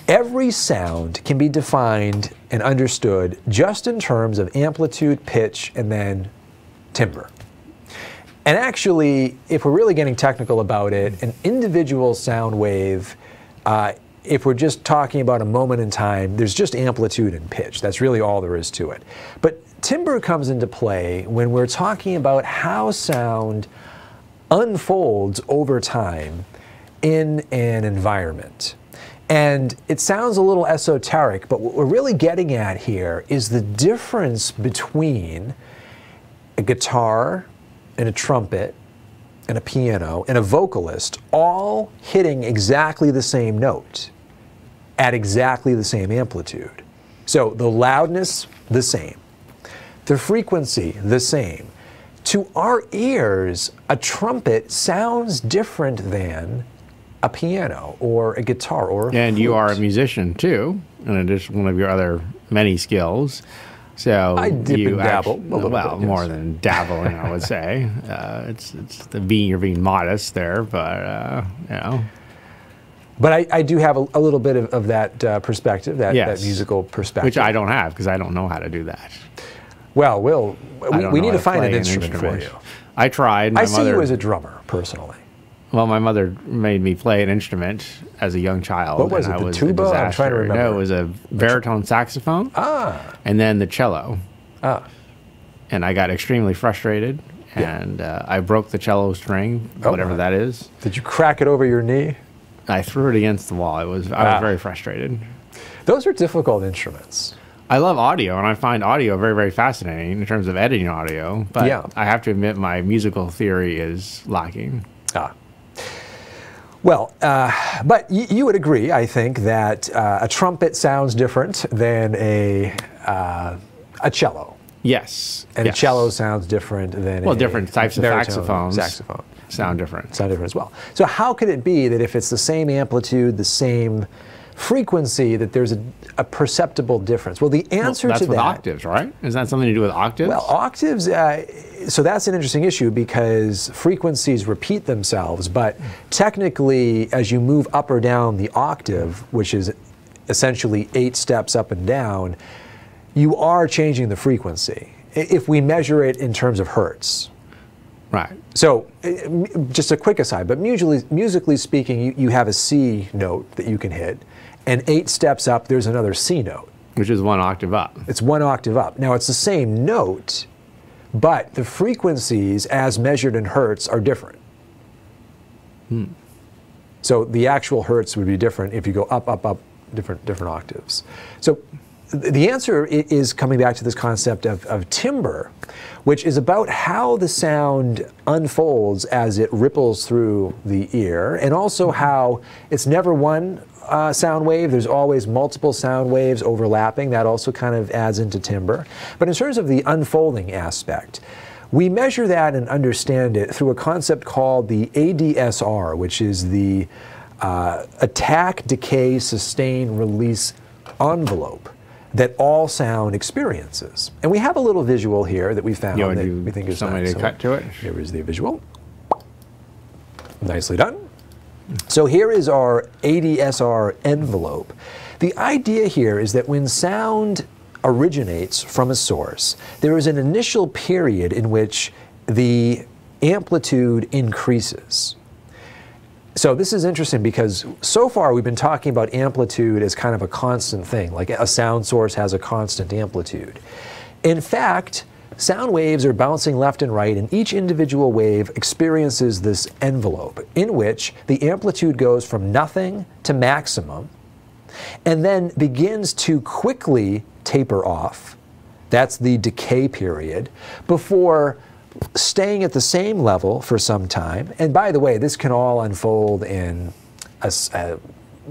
Speaker 2: every sound can be defined and understood just in terms of amplitude, pitch, and then timbre. And actually, if we're really getting technical about it, an individual sound wave, if we're just talking about a moment in time, there's just amplitude and pitch. That's really all there is to it. But timbre comes into play when we're talking about how sound unfolds over time in an environment. And it sounds a little esoteric, but what we're really getting at here is the difference between a guitar and a trumpet and a piano and a vocalist all hitting exactly the same note at exactly the same amplitude. So the loudness, the same. The frequency, the same. To our ears, a trumpet sounds different than a piano or a guitar or a
Speaker 1: And
Speaker 2: flute.
Speaker 1: you are a musician too, in addition to one of your other many skills. So
Speaker 2: I dip
Speaker 1: you
Speaker 2: and dabble
Speaker 1: actually,
Speaker 2: a little
Speaker 1: well,
Speaker 2: bit, yes.
Speaker 1: more than dabbling, I would say. It's you're being modest there, but you know.
Speaker 2: But I do have a little bit of that perspective, that
Speaker 1: Yes.
Speaker 2: musical perspective.
Speaker 1: Which I don't have because I don't know how to do that.
Speaker 2: Well,
Speaker 1: I don't
Speaker 2: we
Speaker 1: know
Speaker 2: need
Speaker 1: how
Speaker 2: to find an
Speaker 1: play
Speaker 2: instrument for you.
Speaker 1: I tried. My
Speaker 2: I see
Speaker 1: mother,
Speaker 2: you as a drummer, personally.
Speaker 1: Well, my mother made me play an instrument as a young child.
Speaker 2: What was
Speaker 1: and
Speaker 2: it,
Speaker 1: I
Speaker 2: the
Speaker 1: was a
Speaker 2: tuba? I'm trying to
Speaker 1: disaster.
Speaker 2: remember.
Speaker 1: No, it was a baritone saxophone. And then the cello. And I got extremely frustrated, and I broke the cello string, whatever that is.
Speaker 2: Did you crack it over your knee?
Speaker 1: I threw it against the wall. I was very frustrated.
Speaker 2: Those are difficult instruments.
Speaker 1: I love audio, and I find audio very, very fascinating in terms of editing audio. But I have to admit, my musical theory is lacking.
Speaker 2: Well, but you would agree, I think, that a trumpet sounds different than a cello.
Speaker 1: Yes.
Speaker 2: And a cello sounds different than
Speaker 1: different types of
Speaker 2: baritone
Speaker 1: saxophone sound different.
Speaker 2: Sound different as well. So how could it be that if it's the same amplitude, the same frequency, that there's a perceptible difference? Well, the answer
Speaker 1: that's
Speaker 2: to
Speaker 1: with
Speaker 2: that...
Speaker 1: octaves, right? Is that something to do with octaves?
Speaker 2: Well, octaves, so that's an interesting issue because frequencies repeat themselves, but technically, as you move up or down the octave, which is essentially 8 steps up and down, you are changing the frequency, if we measure it in terms of hertz.
Speaker 1: Right.
Speaker 2: So, just a quick aside, but musically speaking, you have a C note that you can hit, and 8 steps up, there's another C note.
Speaker 1: Which is 1 octave up.
Speaker 2: It's 1 octave up. Now, it's the same note, but the frequencies, as measured in hertz, are different. So, the actual hertz would be different if you go up, up, up, different octaves. So, the answer is coming back to this concept of timbre, which is about how the sound unfolds as it ripples through the ear, and also how it's never one sound wave. There's always multiple sound waves overlapping. That also kind of adds into timbre. But in terms of the unfolding aspect, we measure that and understand it through a concept called the ADSR, which is the attack, decay, sustain, release envelope that all sound experiences. And we have a little visual here that we found that we think is
Speaker 1: somebody
Speaker 2: nice.
Speaker 1: to cut to it.
Speaker 2: Here is the visual. Nicely done. So here is our ADSR envelope. The idea here is that when sound originates from a source, there is an initial period in which the amplitude increases. So this is interesting because so far we've been talking about amplitude as kind of a constant thing, like a sound source has a constant amplitude. In fact, sound waves are bouncing left and right, and each individual wave experiences this envelope in which the amplitude goes from nothing to maximum and then begins to quickly taper off. That's the decay period, before staying at the same level for some time. And by the way, this can all unfold in a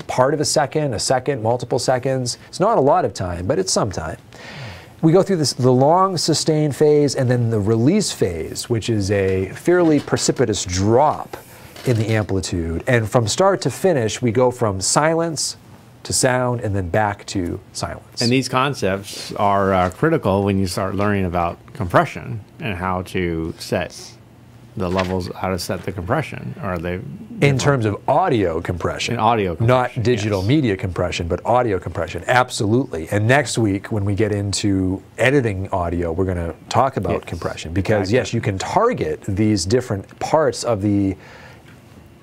Speaker 2: part of a second, multiple seconds. It's not a lot of time, but it's some time. We go through the long sustained phase and then the release phase, which is a fairly precipitous drop in the amplitude. And from start to finish, we go from silence to sound and then back to silence.
Speaker 1: And these concepts are critical when you start learning about compression and how to set the levels, how to set the compression. Or they
Speaker 2: in terms of audio compression.
Speaker 1: In audio compression,
Speaker 2: not digital
Speaker 1: yes.
Speaker 2: media compression, but audio compression. Absolutely. And next week, when we get into editing audio, we're going to talk about
Speaker 1: Yes.
Speaker 2: compression. Because,
Speaker 1: Exactly.
Speaker 2: yes, you can target these different parts of the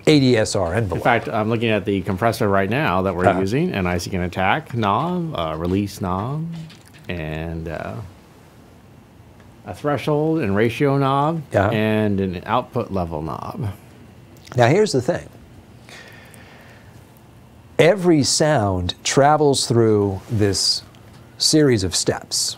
Speaker 2: ADSR envelope.
Speaker 1: In fact, I'm looking at the compressor right now that we're using, and I see an attack knob, a release knob, and a threshold and ratio knob, and an output level knob.
Speaker 2: Now, here's the thing. Every sound travels through this series of steps.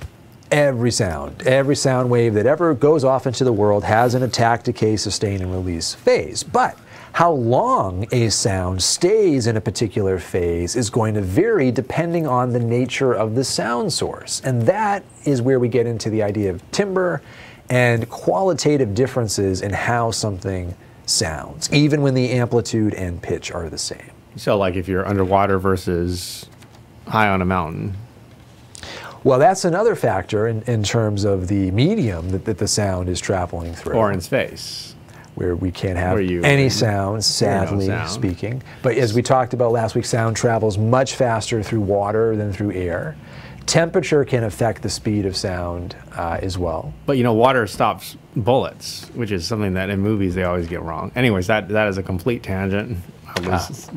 Speaker 2: Every sound wave that ever goes off into the world has an attack, decay, sustain, and release phase. But how long a sound stays in a particular phase is going to vary depending on the nature of the sound source. And that is where we get into the idea of timbre and qualitative differences in how something sounds, even when the amplitude and pitch are the same.
Speaker 1: So, like if you're underwater versus high on a mountain.
Speaker 2: Well, that's another factor in terms of the medium that the sound is traveling through.
Speaker 1: Or in space.
Speaker 2: Where we can't have
Speaker 1: you-
Speaker 2: any sounds, sadly
Speaker 1: sound.
Speaker 2: speaking. But as we talked about last week, sound travels much faster through water than through air. Temperature can affect the speed of sound as well.
Speaker 1: But you know, water stops bullets, which is something that in movies they always get wrong. Anyways, that is a complete tangent.
Speaker 2: Tangents.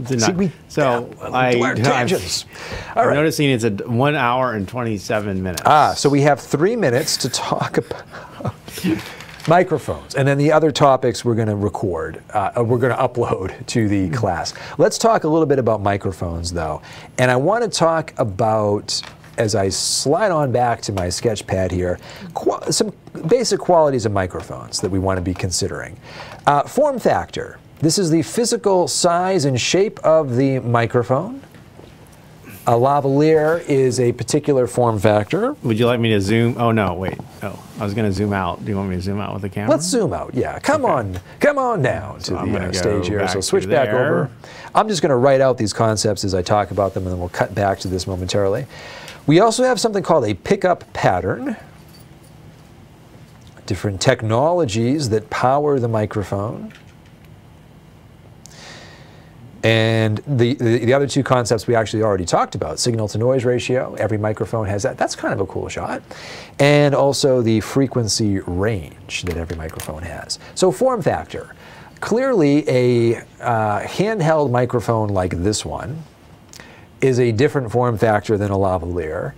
Speaker 2: All
Speaker 1: I'm
Speaker 2: right.
Speaker 1: noticing it's a 1 hour and 27 minutes.
Speaker 2: So we have 3 minutes to talk about microphones, and then the other topics we're going to record, we're going to upload to the class. Let's talk a little bit about microphones, though, and I want to talk about, as I slide on back to my sketch pad here, some basic qualities of microphones that we want to be considering. Form factor. This is the physical size and shape of the microphone. A lavalier is a particular form factor.
Speaker 1: Would you like me to zoom? Oh no, wait. Oh, I was going to zoom out. Do you want me to zoom out with the camera?
Speaker 2: Let's zoom out. Yeah, come on down to the stage here. So switch back over. I'm just going to write out these concepts as I talk about them, and then we'll cut back to this momentarily. We also have something called a pickup pattern. Different technologies that power the microphone. And the other two concepts we actually already talked about, signal to noise ratio. Every microphone has that. That's kind of a cool shot. And also the frequency range that every microphone has. So form factor. Clearly a handheld microphone like this one is a different form factor than a lavalier.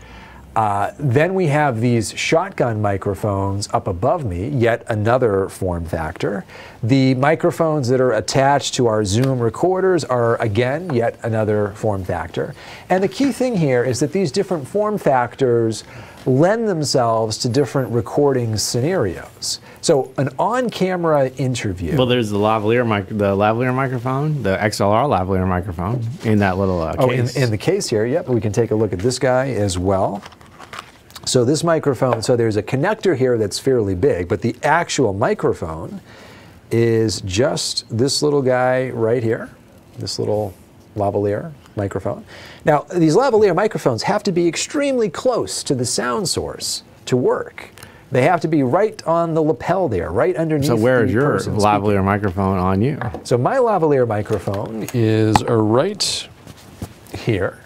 Speaker 2: Then we have these shotgun microphones up above me, yet another form factor. The microphones that are attached to our Zoom recorders are, again, yet another form factor. And the key thing here is that these different form factors lend themselves to different recording scenarios. So an on-camera interview.
Speaker 1: Well, there's the lavalier microphone, the XLR lavalier microphone in that little case.
Speaker 2: In the case here, yep. We can take a look at this guy as well. So this microphone, so there's a connector here that's fairly big, but the actual microphone is just this little guy right here, this little lavalier microphone. Now, these lavalier microphones have to be extremely close to the sound source to work. They have to be right on the lapel there, right underneath.
Speaker 1: So where is your
Speaker 2: person
Speaker 1: lavalier
Speaker 2: speaking.
Speaker 1: microphone on you?
Speaker 2: So my lavalier microphone is right here.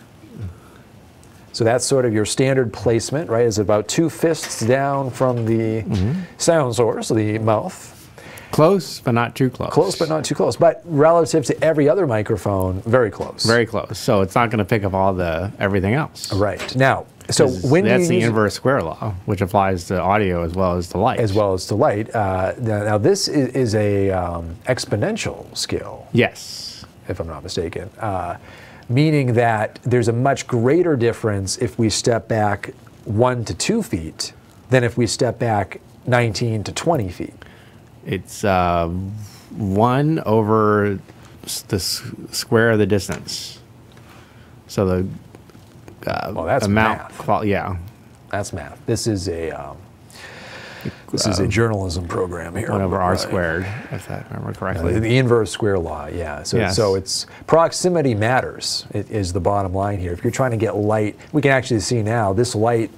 Speaker 2: So that's sort of your standard placement, right? It's about 2 fists down from the sound source, the mouth.
Speaker 1: Close, but not too close.
Speaker 2: Close, but not too close. But relative to every other microphone, very close.
Speaker 1: Very close. So it's not going to pick up all everything else.
Speaker 2: Right. Now, so when
Speaker 1: that's
Speaker 2: you
Speaker 1: the
Speaker 2: use
Speaker 1: inverse square law, which applies to audio as well as to light.
Speaker 2: as well as to light. Now this is a exponential scale,
Speaker 1: Yes.
Speaker 2: if I'm not mistaken. Meaning that there's a much greater difference if we step back 1 to 2 feet than if we step back 19 to 20 feet.
Speaker 1: It's 1 over the square of the distance. So the
Speaker 2: Well, that's
Speaker 1: amount.
Speaker 2: math.
Speaker 1: Yeah.
Speaker 2: That's math. This is a This is a journalism program here.
Speaker 1: 1 over r squared, if I remember correctly.
Speaker 2: The inverse square law, yeah. So,
Speaker 1: Yes.
Speaker 2: so it's proximity matters, is the bottom line here. If you're trying to get light, we can actually see now this light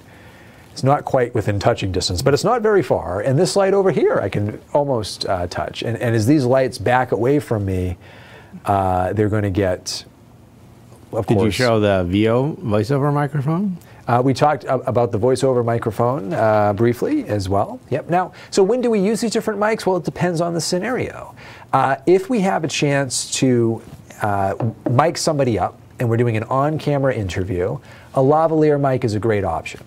Speaker 2: is not quite within touching distance, but it's not very far. And this light over here I can almost touch. And as these lights back away from me, they're going to get, of course.
Speaker 1: Did you show the VO voiceover microphone?
Speaker 2: We talked about the voiceover microphone briefly as well. Yep. Now, so when do we use these different mics? Well, it depends on the scenario. If we have a chance to mic somebody up and we're doing an on-camera interview, a lavalier mic is a great option.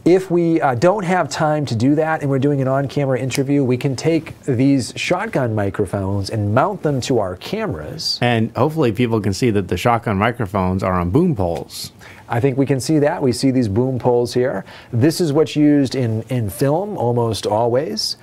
Speaker 2: If we don't have time to do that and we're doing an on-camera interview, we can take these shotgun microphones and mount them to our cameras.
Speaker 1: And hopefully people can see that the shotgun microphones are on boom poles.
Speaker 2: I think we can see that. We see these boom poles here. This is what's used in film almost always.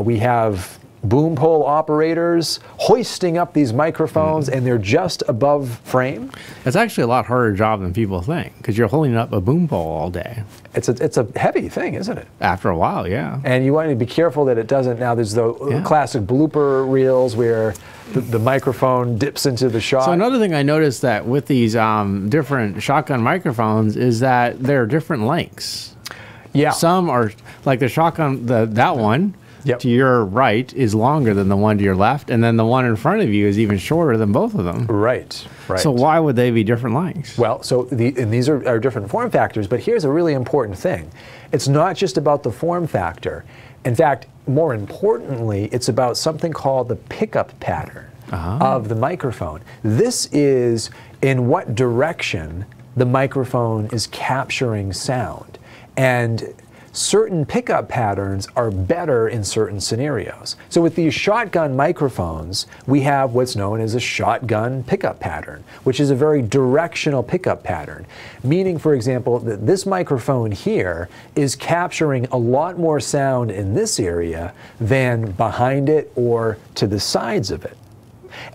Speaker 2: We have boom pole operators hoisting up these microphones and they're just above frame.
Speaker 1: It's actually a lot harder job than people think because you're holding up a boom pole all day.
Speaker 2: It's a heavy thing, isn't it?
Speaker 1: After a while, yeah.
Speaker 2: And you want to be careful that it doesn't. Now there's the classic blooper reels where the microphone dips into the shot.
Speaker 1: So another thing I noticed that with these different shotgun microphones is that they're different lengths.
Speaker 2: Yeah.
Speaker 1: Some are like the shotgun, that one to your right is longer than the one to your left, and then the one in front of you is even shorter than both of them.
Speaker 2: Right, right.
Speaker 1: So why would they be different lengths?
Speaker 2: Well, so and these are different form factors, but here's a really important thing. It's not just about the form factor. In fact, more importantly, it's about something called the pickup pattern of the microphone. This is in what direction the microphone is capturing sound. And certain pickup patterns are better in certain scenarios. So with these shotgun microphones, we have what's known as a shotgun pickup pattern, which is a very directional pickup pattern. Meaning, for example, that this microphone here is capturing a lot more sound in this area than behind it or to the sides of it.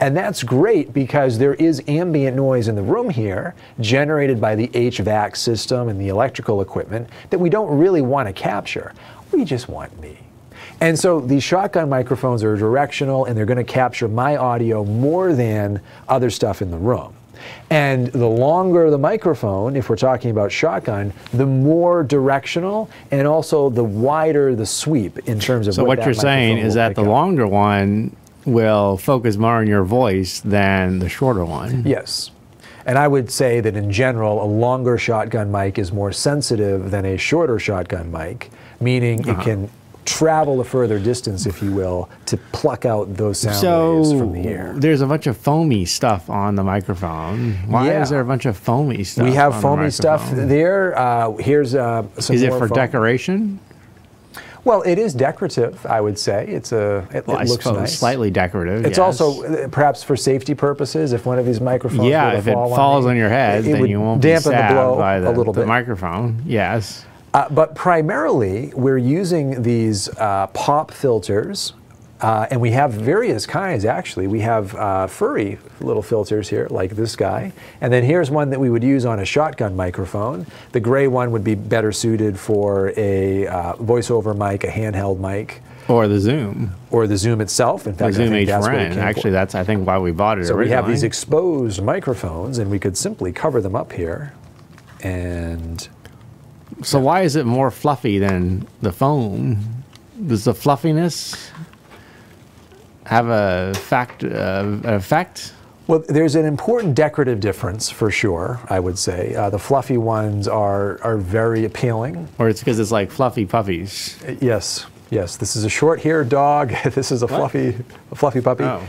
Speaker 2: And that's great because there is ambient noise in the room here generated by the HVAC system and the electrical equipment that we don't really want to capture. We just want me. And so these shotgun microphones are directional and they're going to capture my audio more than other stuff in the room. And the longer the microphone, if we're talking about shotgun, the more directional and also the wider the sweep in terms of
Speaker 1: so what you're saying is that the longer one will focus more on your voice than the shorter one.
Speaker 2: Yes. And I would say that in general, a longer shotgun mic is more sensitive than a shorter shotgun mic, meaning it can travel a further distance, if you will, to pluck out those sound waves from the air.
Speaker 1: There's a bunch of foamy stuff on the microphone. Why is there a bunch of foamy stuff?
Speaker 2: We have foamy stuff there. Here's some
Speaker 1: Is it for decoration?
Speaker 2: Well, it is decorative, I would say. It looks nice.
Speaker 1: Slightly decorative.
Speaker 2: It's also perhaps for safety purposes. If one of these microphones
Speaker 1: if it falls on your head, then you won't be stabbed by the microphone. Yes.
Speaker 2: But primarily, we're using these pop filters, and we have various kinds, actually. We have furry little filters here, like this guy. And then here's one that we would use on a shotgun microphone. The gray one would be better suited for a voiceover mic, a handheld mic.
Speaker 1: Or the Zoom.
Speaker 2: Or the Zoom itself. In fact,
Speaker 1: the Zoom H1. Actually, that's, I think, why we bought it originally.
Speaker 2: So we have these exposed microphones, and we could simply cover them up here. And
Speaker 1: so why is it more fluffy than the foam? Does the fluffiness have an effect?
Speaker 2: Well, there's an important decorative difference for sure, I would say. The fluffy ones are very appealing.
Speaker 1: Or it's because it's like fluffy puppies.
Speaker 2: Yes, yes. This is a short-haired dog. This is a fluffy puppy.
Speaker 1: Oh.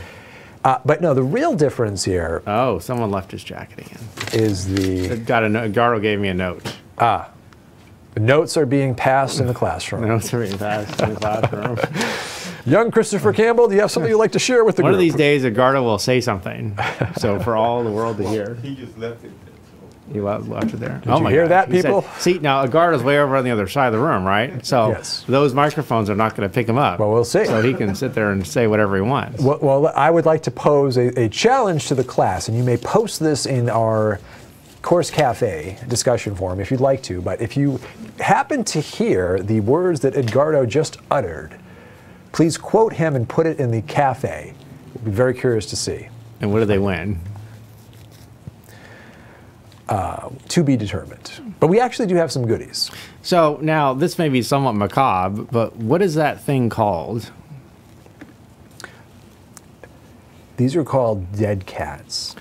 Speaker 2: But no, the real difference here.
Speaker 1: Oh, someone left his jacket again.
Speaker 2: Is the
Speaker 1: Gardo gave me a note.
Speaker 2: The notes are being passed in the classroom.
Speaker 1: The notes are being passed in the classroom.
Speaker 2: Young Christopher Campbell, do you have something you'd like to share with the
Speaker 1: group?
Speaker 2: One
Speaker 1: of these days, Gardo will say something, so for all the world to hear.
Speaker 3: He just left it.
Speaker 1: He left it there.
Speaker 2: Did you hear that, people?
Speaker 1: See, now Gardo's way over on the other side of the room, right? So those microphones are not going to pick him up.
Speaker 2: Well, we'll see.
Speaker 1: So he can sit there and say whatever he wants.
Speaker 2: Well, I would like to pose a challenge to the class, and you may post this in our Course Cafe discussion forum if you'd like to, but if you happen to hear the words that Edgardo just uttered, please quote him and put it in the cafe. We'll be very curious to see.
Speaker 1: And what do they win?
Speaker 2: To be determined. But we actually do have some goodies.
Speaker 1: So now, this may be somewhat macabre, but what is that thing called?
Speaker 2: These are called dead cats.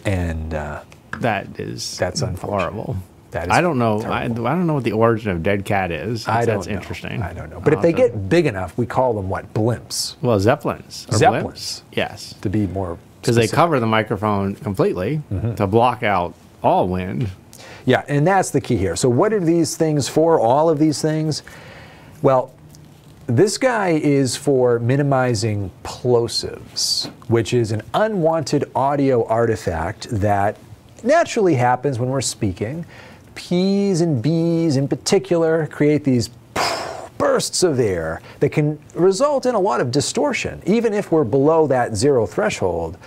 Speaker 2: And
Speaker 1: that's
Speaker 2: horrible. That is
Speaker 1: I don't know. I
Speaker 2: terrible.
Speaker 1: don't know what the origin of dead cat is. That's
Speaker 2: know.
Speaker 1: interesting.
Speaker 2: I don't know. But if they get big enough, we call them what? Blimps.
Speaker 1: Well, zeppelins. Or
Speaker 2: Zeppelins.
Speaker 1: Blimps. Yes.
Speaker 2: To be more
Speaker 1: Because they
Speaker 2: specific.
Speaker 1: cover the microphone completely to block out all wind.
Speaker 2: Yeah, and that's the key here. So what are these things for? All of these things? Well, this guy is for minimizing plosives, which is an unwanted audio artifact that naturally happens when we're speaking. P's and B's in particular create these bursts of air that can result in a lot of distortion. Even if we're below that zero threshold,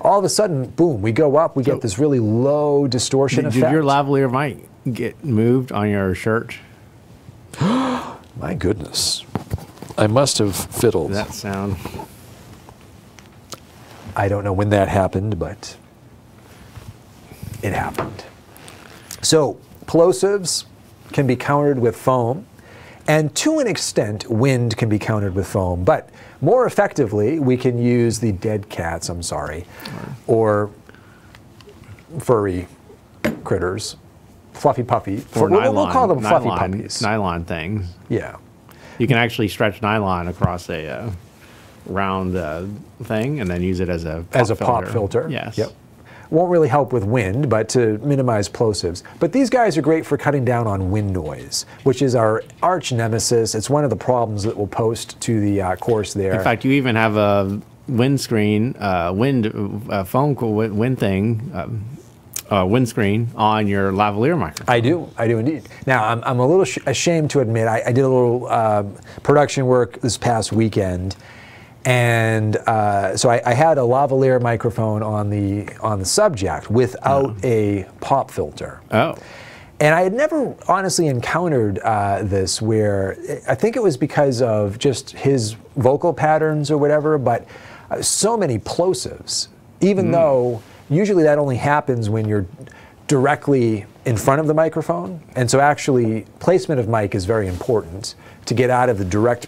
Speaker 2: all of a sudden, boom, we go up, we get this really low distortion effect.
Speaker 1: Did your lavalier mic get moved on your shirt?
Speaker 2: My goodness. I must have fiddled.
Speaker 1: That sound.
Speaker 2: I don't know when that happened, but it happened. So plosives can be countered with foam, and to an extent, wind can be countered with foam, but more effectively, we can use the dead cats, or furry critters, fluffy puffy.
Speaker 1: Or nylon,
Speaker 2: we'll call them fluffy puppies.
Speaker 1: Nylon things.
Speaker 2: Yeah.
Speaker 1: You can actually stretch nylon across a round thing and then use it as a
Speaker 2: pop filter.
Speaker 1: Yes.
Speaker 2: Yep. Won't really help with wind, but to minimize plosives. But these guys are great for cutting down on wind noise, which is our arch nemesis. It's one of the problems that we'll post to the course there.
Speaker 1: In fact, you even have a windscreen, windscreen on your lavalier microphone.
Speaker 2: I do indeed. Now, I'm a little ashamed to admit, I did a little production work this past weekend, and so I had a lavalier microphone on the subject without a pop filter.
Speaker 1: Oh.
Speaker 2: And I had never honestly encountered this where, I think it was because of just his vocal patterns or whatever, but so many plosives, even though usually that only happens when you're directly in front of the microphone. And so actually placement of mic is very important to get out of the direct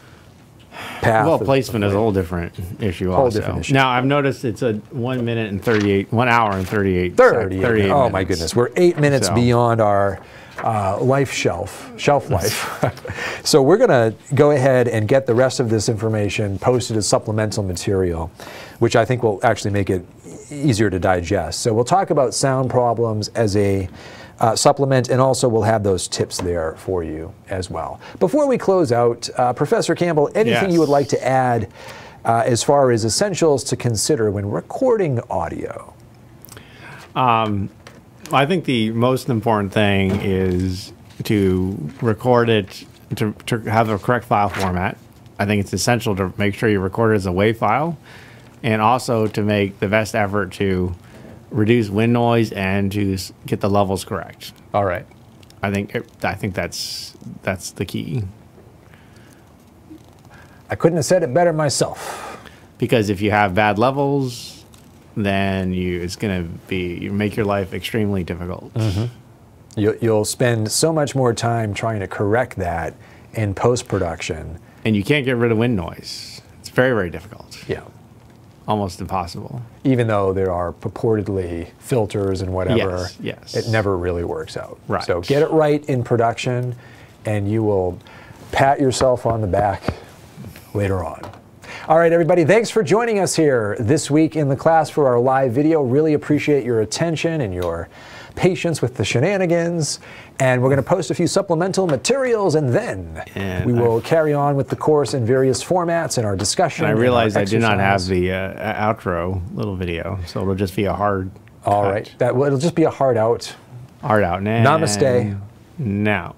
Speaker 2: path.
Speaker 1: Well, placement is a whole different issue also.
Speaker 2: Different issue.
Speaker 1: Now, I've noticed it's a 1 minute and 38, 1 hour and 38
Speaker 2: 38
Speaker 1: minutes.
Speaker 2: Oh my goodness, we're 8 minutes
Speaker 1: So.
Speaker 2: beyond our shelf life. So we're gonna go ahead and get the rest of this information posted as supplemental material, which I think will actually make it easier to digest. So we'll talk about sound problems as a supplement, and also we'll have those tips there for you as well. Before we close out, Professor Campbell, anything you would like to add as far as essentials to consider when recording audio?
Speaker 1: I think the most important thing is to record it, to have the correct file format. I think it's essential to make sure you record it as a WAV file, and also to make the best effort to reduce wind noise and to get the levels correct.
Speaker 2: All right.
Speaker 1: I think that's the key.
Speaker 2: I couldn't have said it better myself.
Speaker 1: Because if you have bad levels, then it's going to make your life extremely difficult.
Speaker 2: You'll spend so much more time trying to correct that in post-production.
Speaker 1: And you can't get rid of wind noise. It's very, very difficult.
Speaker 2: Yeah.
Speaker 1: Almost impossible.
Speaker 2: Even though there are purportedly filters and whatever,
Speaker 1: yes.
Speaker 2: it never really works out.
Speaker 1: Right.
Speaker 2: So get it right in production, and you will pat yourself on the back later on. All right, everybody, thanks for joining us here this week in the class for our live video. Really appreciate your attention and your patience with the shenanigans. And we're going to post a few supplemental materials, and then we will carry on with the course in various formats and our discussion.
Speaker 1: And I realized I did not have the outro little video, so it'll just be a hard
Speaker 2: All right. It'll just be a hard out.
Speaker 1: Hard out.
Speaker 2: Namaste.
Speaker 1: Now.